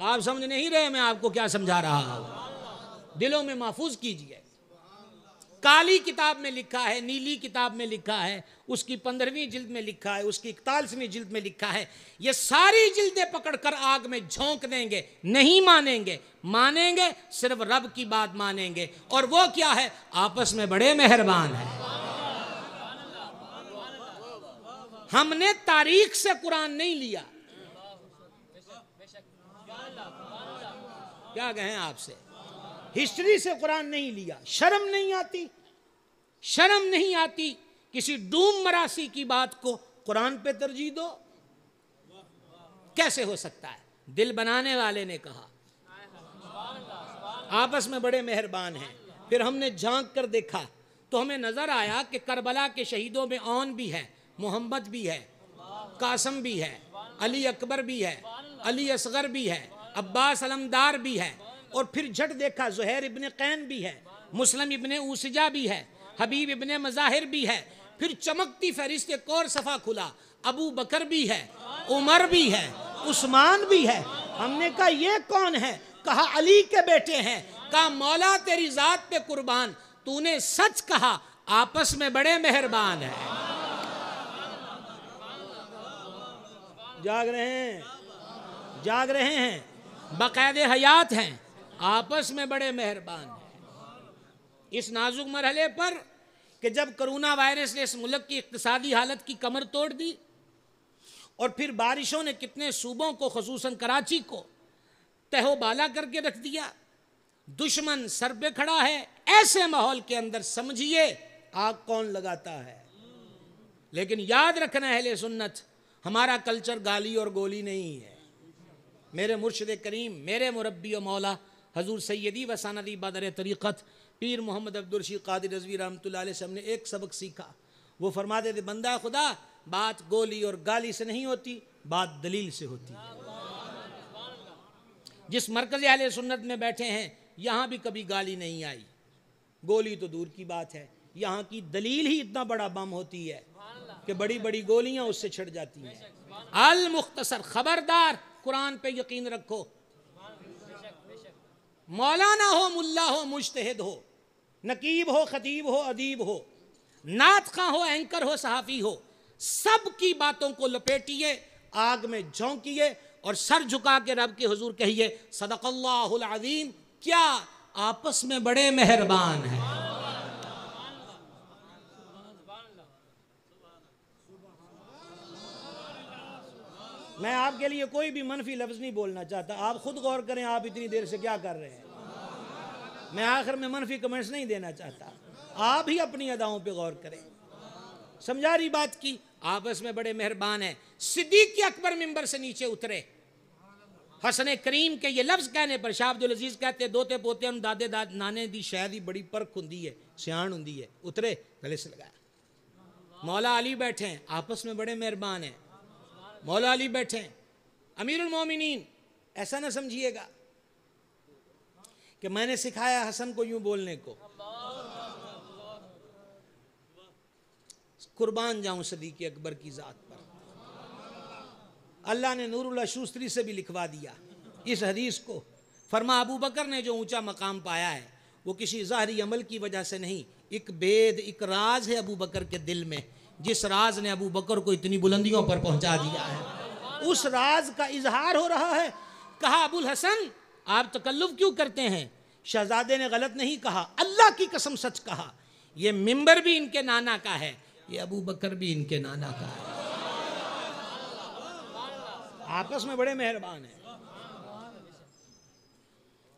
آپ سمجھ نہیں رہے میں آپ کو کیا سمجھا رہا ہوں؟ دلوں میں محفوظ کیجئے۔ کالی کتاب میں لکھا ہے، نیلی کتاب میں لکھا ہے، اس کی 15ویں جلد میں لکھا ہے، اس کی 41ویں جلد میں لکھا ہے، یہ ساری جلدیں پکڑ کر آگ میں جھونک دیں گے، نہیں مانیں گے، مانیں گے صرف رب کی بات مانیں گے، اور وہ کیا ہے؟ آپس میں بڑے مہربان ہیں۔ ہم نے تاریخ سے قرآن نہیں لیا، کیا کہیں آپ سے، ہسٹری سے قرآن نہیں لیا۔ شرم نہیں آتی، شرم نہیں آتی کسی ڈوم مراسی کی بات کو قرآن پہ ترجیح دو؟ کیسے ہو سکتا ہے؟ دل بنانے والے نے کہا آپس میں بڑے مہربان ہیں۔ پھر ہم نے جھانک کر دیکھا تو ہمیں نظر آیا کہ کربلا کے شہیدوں میں اون بھی ہے، محمد بھی ہے، قاسم بھی ہے، علی اکبر بھی ہے، علی اصغر بھی ہے، عباس علمدار بھی ہے، اور پھر جھٹ دیکھا زہیر ابن قین بھی ہے، مسلم ابن اوسجہ بھی ہے، حبیب ابن مظاہر بھی ہے، پھر چمکتی فہرست ایک اور صفحہ کھلا، ابو بکر بھی ہے، عمر بھی ہے، عثمان بھی ہے۔ ہم نے کہا یہ کون ہے؟ کہا علی کے بیٹے ہیں۔ کہا مولا تیری ذات پہ قربان، تو نے سچ کہا، آپس میں بڑے مہربان ہیں۔ جاگ رہے ہیں، جاگ رہے ہیں، باقاعد حیات ہیں، آپس میں بڑے مہربان ہیں۔ اس نازک مرحلے پر کہ جب کرونا وائرس نے اس ملک کی اقتصادی حالت کی کمر توڑ دی، اور پھر بارشوں نے کتنے صوبوں کو خصوصاً کراچی کو تہو بالا کر کے رکھ دیا، دشمن سر پہ کھڑا ہے، ایسے ماحول کے اندر سمجھیے آگ کون لگاتا ہے۔ لیکن یاد رکھنا اہل سنت، ہمارا کلچر گالی اور گولی نہیں ہے۔ میرے مرشد کریم، میرے مربی و مولا حضور سیدی و سندی بدر طریقت پیر محمد عبدالرشید قادری رضوی رحمۃ اللہ علیہ سے ہم نے ایک سبق سیکھا۔ وہ فرماتے تھے بندہ خدا، بات گولی اور گالی سے نہیں ہوتی، بات دلیل سے ہوتی ہے۔ جس مرکز اہل سنت میں بیٹھے ہیں یہاں بھی کبھی گالی نہیں آئی، گولی تو دور کی بات ہے، یہاں کی دلیل ہی اتنا بڑا بم ہوتی ہے کہ بڑی بڑی گولیاں اس سے چھڑ جاتی ہیں۔ المختصر، خبردار، قرآن پہ یقین رکھو، مولانا ہو، ملا ہو، مجتہد ہو، نقیب ہو، خطیب ہو، ادیب ہو، نعت خواں ہو، اینکر ہو، صحافی ہو، سب کی باتوں کو لپیٹیے، آگ میں جھونکیے اور سر جھکا کے رب کے حضور کہیے صدق اللہ العظیم، کیا آپس میں بڑے مہربان ہیں۔ میں آپ کے لیے کوئی بھی منفی لفظ نہیں بولنا چاہتا، آپ خود غور کریں آپ اتنی دیر سے کیا کر رہے ہیں۔ میں آخر میں منفی کمنٹس نہیں دینا چاہتا، آپ ہی اپنی اداؤں پہ غور کریں۔ سمجھا رہی بات کی؟ آپس میں بڑے مہربان ہیں۔ صدیق اکبر ممبر سے نیچے اترے، حسن کریم کے یہ لفظ کہنے پر شاہ عبدالعزیز کہتے دوتے پوتے ہم دادے نانے دی شاید ہی بڑی پرکھ ہوندی ہے، سیان ہوندی ہے، اترے گلے سے لگایا۔ مولا علی بیٹھے ہیں، آپس میں بڑے مہربان ہیں۔ مولا علی بیٹھے ہیں، امیر المومنین، ایسا نہ سمجھیے گا کہ میں نے سکھایا حسن کو یوں بولنے کو۔ قربان جاؤں صدیق اکبر کی ذات پر، اللہ نے نور اللہ شوستری سے بھی لکھوا دیا اس حدیث کو۔ فرما ابو بکر نے جو اونچا مقام پایا ہے وہ کسی ظاہری عمل کی وجہ سے نہیں، ایک بید، ایک راز ہے ابو بکر کے دل میں، جس راز نے ابو بکر کو اتنی بلندیوں پر پہنچا دیا ہے، اس راز کا اظہار ہو رہا ہے۔ کہا ابو الحسن آپ تکلف کیوں کرتے ہیں؟ شہزادے نے غلط نہیں کہا، اللہ کی قسم سچ کہا، یہ ممبر بھی ان کے نانا کا ہے، یہ ابو بکر بھی ان کے نانا کا ہے۔ آپس میں بڑے مہربان ہیں۔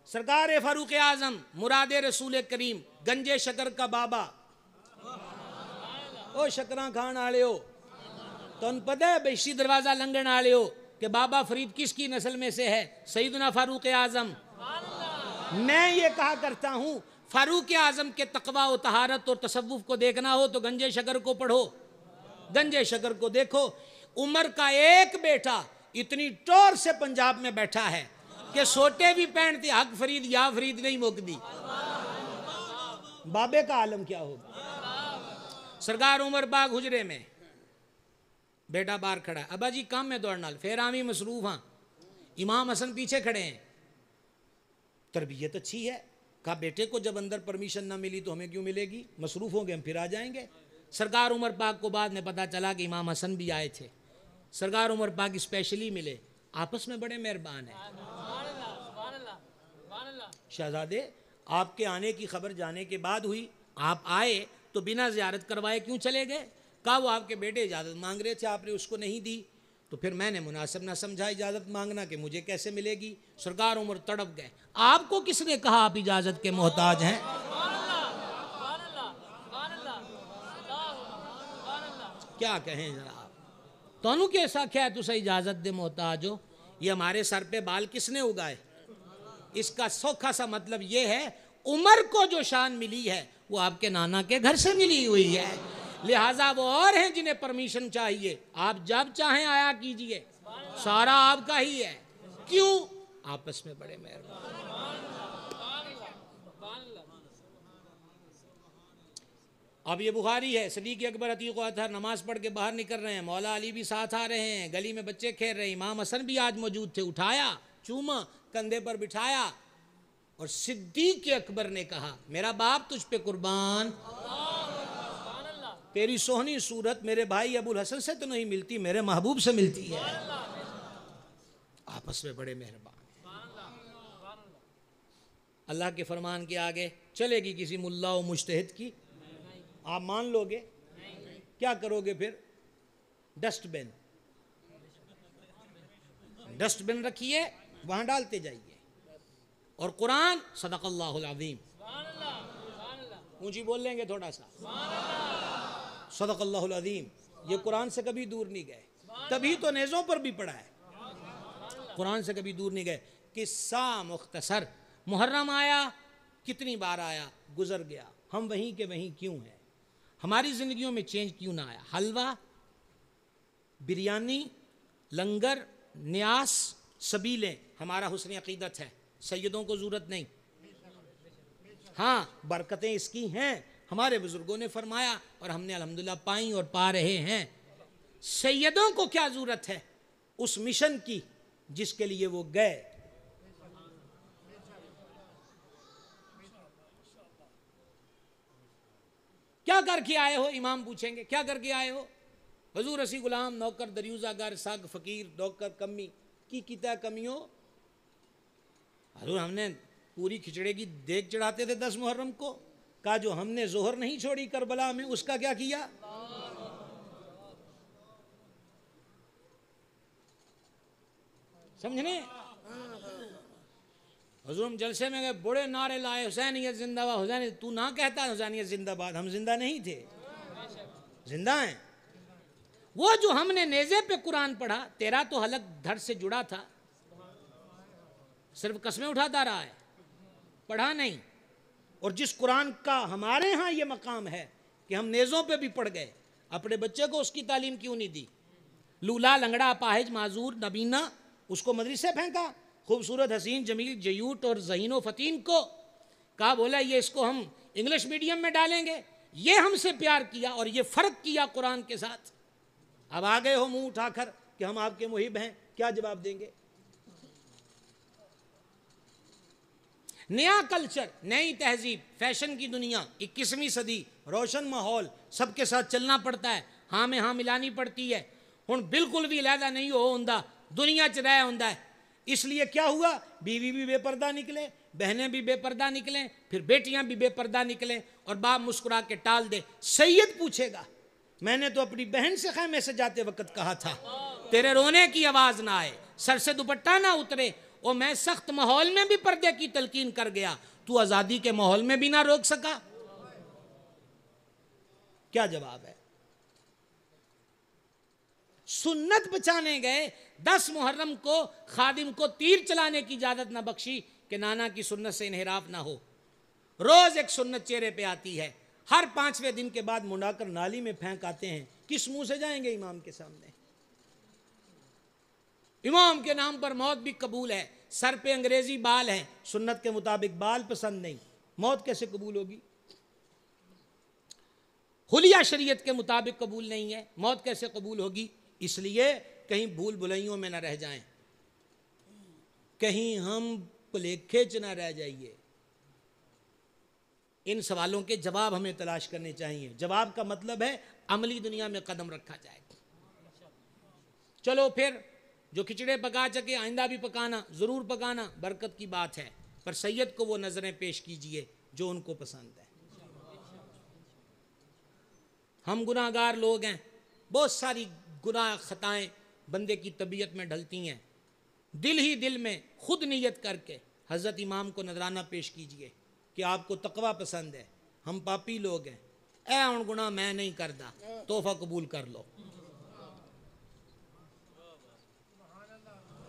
سرکار فاروق اعظم مراد رسول کریم گنجے شکر کا بابا، او شکراں کھان آلے ہو، تو ان پتہ ہے بیشی دروازہ لنگن آلے ہو کہ بابا فرید کس کی نسل میں سے ہے؟ سیدنا فاروق اعظم۔ میں یہ کہا کرتا ہوں فاروق اعظم کے تقوی و طہارت اور تصوف کو دیکھنا ہو تو گنجے شکر کو پڑھو، گنجے شکر کو دیکھو۔ عمر کا ایک بیٹا اتنی ٹور سے پنجاب میں بیٹھا ہے کہ سوٹے بھی پہنتے حق فرید یا فرید نہیں مکدی، بابے کا عالم کیا ہوگا۔ سرکار عمر باغ حجرے میں، بیٹا باہر کھڑا ہے، ابا جی کام میں دوڑنا، پھر آمی مصروف ہاں، امام حسن پیچھے کھڑے ہیں، تربیت اچھی ہے، کہا بیٹے کو جب اندر پرمیشن نہ ملی تو ہمیں کیوں ملے گی، مصروف ہوں گے ہم پھر آ جائیں گے۔ سرکار عمر پاک کو بعد میں پتا چلا کہ امام حسن بھی آئے تھے، سرکار عمر پاک اسپیشلی ملے، آپس میں بڑے مہربان ہیں۔ شہزادے آپ کے آنے کی خبر جانے کے بعد ہوئی، آپ آئے تو بنا زیارت کروائے کیوں چلے گئے؟ کہا وہ آپ کے بیٹے اجازت مانگ رہے تھے، آپ نے اس کو نہیں دی، تو پھر میں نے مناسب نہ سمجھا اجازت مانگنا کہ مجھے کیسے ملے گی۔ سرکار عمر تڑپ گئے، آپ کو کس نے کہا آپ اجازت کے محتاج ہیں؟ کیا کہیں جناب، تونوں کیسا کیا ہے تسا اجازت دے محتاج ہو؟ یہ ہمارے سر پہ بال کس نے اگائے؟ اس کا سوکھا سا مطلب یہ ہے عمر کو جو شان ملی ہے وہ آپ کے نانا کے گھر سے ملی ہوئی ہے، لہٰذا وہ اور ہیں جنہیں پرمیشن چاہیے، آپ جب چاہیں آیا کیجئے، سارا آپ کا ہی ہے۔ کیوں؟ آپس میں بڑے مہربان۔ اب یہ بخاری ہے، صدیق اکبر عتیق و اطہر نماز پڑھ کے باہر نکل رہے ہیں، مولا علی بھی ساتھ آ رہے ہیں، گلی میں بچے کھیل رہے ہیں، امام حسن بھی آج موجود تھے، اٹھایا، چوما، کندھے پر بٹھایا، اور صدیق اکبر نے کہا میرا باپ تجھ پہ قربان، تیری سونی صورت میرے بھائی ابو الحسن سے تو نہیں ملتی، میرے محبوب سے ملتی ہے۔ آپس میں بڑے مہربان۔ اللہ کے فرمان کے آگے چلے گی کسی ملا و مجتہد کی؟ آپ مان لو گے؟ کیا کرو گے پھر؟ ڈسٹ بن رکھیے، وہاں ڈالتے جائیے۔ اور قرآن صدق اللہ العظیم، اونچی بول لیں گے تھوڑا سا، صدق اللہ العظیم، یہ قرآن سے کبھی دور نہیں گئے، تبھی تو نیزوں پر بھی پڑھا ہے، قرآن سے کبھی دور نہیں گئے۔ قصہ مختصر، محرم آیا، کتنی بار آیا، گزر گیا، ہم وہیں کے وہیں کیوں ہیں؟ ہماری زندگیوں میں چینج کیوں نہ آیا؟ حلوہ، بریانی، لنگر، نیاس، سبیلیں ہمارا حسن عقیدت ہے، سیدوں کو ضرورت نہیں، ہاں برکتیں اس کی ہیں، ہمارے بزرگوں نے فرمایا اور ہم نے الحمدللہ پائیں اور پا رہے ہیں۔ سیدوں کو کیا ضرورت ہے اس مشن کی جس کے لیے وہ گئے؟ کیا کر کے آئے ہو؟ امام پوچھیں گے کیا کر کے آئے ہو؟ حضور اسی غلام نوکر دریوزہ گر سگ فقیر ڈوکر کمی کی کیتا کمیوں، حضور ہم نے پوری کھچڑے کی دیگ چڑھاتے تھے 10 محرم کو، کہا جو ہم نے ظہر نہیں چھوڑی کربلا میں اس کا کیا کیا؟ سمجھنے؟ حضور ہم جلسے میں گئے، بڑے نعرے لائے حسینیت زندہ باد، حسینیت، تو نہ کہتا حسینیت زندہ باد، ہم زندہ نہیں تھے، زندہ ہیں۔ وہ جو ہم نے نیزے پہ قرآن پڑھا، تیرا تو حلق دھڑ سے جڑا تھا، صرف قسمیں اٹھاتا رہا ہے، پڑھا نہیں۔ اور جس قرآن کا ہمارے ہاں یہ مقام ہے کہ ہم نیزوں پہ بھی پڑھ گئے، اپنے بچے کو اس کی تعلیم کیوں نہیں دی؟ لولا لنگڑا اپاہج معذور نبینا، اس کو مدرسے پھینکا، خوبصورت حسین جمیل جیوٹ اور ذہین و فتین کو کہا بولا یہ اس کو ہم انگلش میڈیم میں ڈالیں گے، یہ ہم سے پیار کیا اور یہ فرق کیا قرآن کے ساتھ، اب آ گئے ہو منہ اٹھا کر کہ ہم آپ کے محب ہیں، کیا جواب دیں گے؟ نیا کلچر، نئی تہذیب، فیشن کی دنیا، 21ویں صدی، روشن ماحول، سب کے ساتھ چلنا پڑتا ہے، ہاں میں ہاں ملانی پڑتی ہے، ہن بالکل بھی علیحدہ نہیں ہو ہندہ، دنیا چ رہ ہندہ ہے۔ اس لیے کیا ہوا؟ بیوی بھی بے پردہ نکلے، بہنیں بھی بے پردہ نکلیں، پھر بیٹیاں بھی بے پردہ نکلیں، اور باپ مسکرا کے ٹال دے۔ سید پوچھے گا میں نے تو اپنی بہن سے خیمے سے جاتے وقت کہا تھا تیرے رونے کی آواز نہ آئے، سر سے دوپٹہ نہ اترے، اور میں سخت ماحول میں بھی پردے کی تلقین کر گیا، تو آزادی کے ماحول میں بھی نہ روک سکا؟ کیا جواب ہے؟ سنت بچانے گئے، 10 محرم کو خادم کو تیر چلانے کی اجازت نہ بخشی کہ نانا کی سنت سے انحراف نہ ہو۔ روز ایک سنت چہرے پہ آتی ہے، ہر 5ویں دن کے بعد منڈا کر نالی میں پھینک آتے ہیں، کس منہ سے جائیں گے امام کے سامنے؟ امام کے نام پر موت بھی قبول ہے، سر پہ انگریزی بال ہیں، سنت کے مطابق بال پسند نہیں، موت کیسے قبول ہوگی؟ حلیہ شریعت کے مطابق قبول نہیں ہے، موت کیسے قبول ہوگی؟ اس لیے کہیں بھول بھلائیوں میں نہ رہ جائیں۔ کہیں ہم پلیکھچ نہ رہ جائیے. ان سوالوں کے جواب ہمیں تلاش کرنے چاہیے. جواب کا مطلب ہے عملی دنیا میں قدم رکھا جائے. چلو پھر جو کھچڑے پکا چکے آئندہ بھی پکانا، ضرور پکانا، برکت کی بات ہے، پر سید کو وہ نظریں پیش کیجئے جو ان کو پسند ہے. ہم گناہ گار لوگ ہیں، بہت ساری گناہ خطائیں بندے کی طبیعت میں ڈھلتی ہیں. دل ہی دل میں خود نیت کر کے حضرت امام کو نذرانہ پیش کیجئے کہ آپ کو تقوی پسند ہے، ہم پاپی لوگ ہیں، اے ان گناہ میں نہیں کردا، تحفہ قبول کر لو.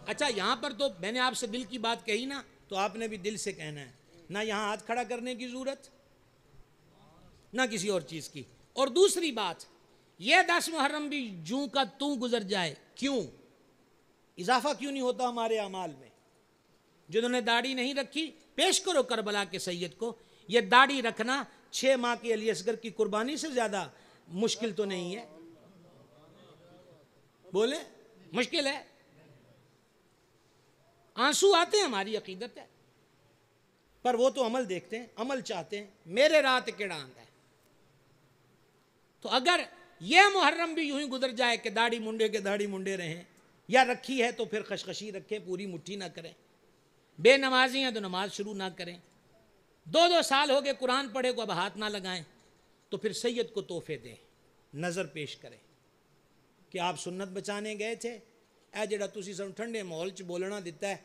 اچھا یہاں پر تو میں نے آپ سے دل کی بات کہی نا، تو آپ نے بھی دل سے کہنا ہے، نہ یہاں ہاتھ کھڑا کرنے کی ضرورت نہ کسی اور چیز کی. اور دوسری بات، یہ 10 محرم بھی جوں کا توں گزر جائے، کیوں اضافہ کیوں نہیں ہوتا ہمارے اعمال میں؟ جنہوں نے داڑھی نہیں رکھی پیش کرو کربلا کے سید کو. یہ داڑھی رکھنا 6 ماہ کی علی اصغر کی قربانی سے زیادہ مشکل تو نہیں ہے؟ بولے مشکل ہے؟ آنسو آتے ہیں، ہماری عقیدت ہے، پر وہ تو عمل دیکھتے ہیں، عمل چاہتے ہیں. میرے رات کیڑا آندا ہے. تو اگر یہ محرم بھی یوں ہی گزر جائے کہ داڑھی منڈے کے داڑھی منڈے رہیں، یا رکھی ہے تو پھر خشخشی رکھیں، پوری مٹھی نہ کریں. بے نمازی ہیں تو نماز شروع نہ کریں. 2 سال ہو گئے قرآن پڑھے کو اب ہاتھ نہ لگائیں. تو پھر سید کو تحفے دیں، نظر پیش کریں کہ آپ سنت بچانے گئے تھے، اے جڑا تسی سن ٹھنڈے ماحول چ بولنا دیتا ہے،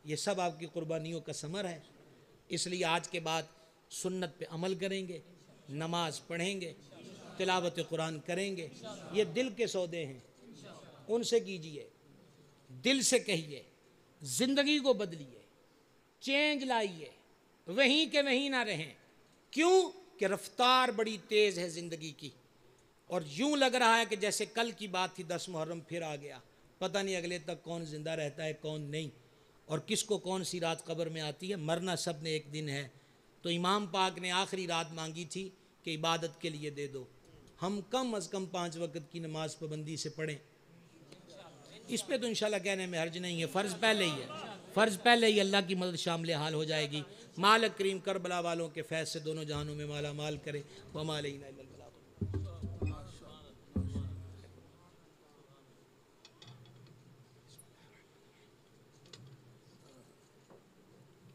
یہ سب آپ کی قربانیوں کا ثمر ہے. اس لیے آج کے بعد سنت پہ عمل کریں گے، نماز پڑھیں گے، تلاوت قرآن کریں گے. یہ دل کے سودے ہیں، ان سے کیجئے، دل سے کہیے، زندگی کو بدلیے، چینج لائیے، وہیں کے وہیں نہ رہیں. کیوں کہ رفتار بڑی تیز ہے زندگی کی، اور یوں لگ رہا ہے کہ جیسے کل کی بات تھی 10 محرم پھر آ گیا. پتہ نہیں اگلے تک کون زندہ رہتا ہے کون نہیں، اور کس کو کون سی رات قبر میں آتی ہے. مرنا سب نے ایک دن ہے. تو امام پاک نے آخری رات مانگی تھی کہ عبادت کے لیے دے دو. ہم کم از کم 5 وقت کی نماز پابندی سے پڑھیں. اس پہ تو انشاءاللہ کہنے میں حرج نہیں ہے، فرض پہلے ہی ہے، فرض پہلے ہی. اللہ کی مدد شامل حال ہو جائے گی. مالک کریم کربلا والوں کے فیض سے دونوں جہانوں میں مالا مال کرے. وما علینا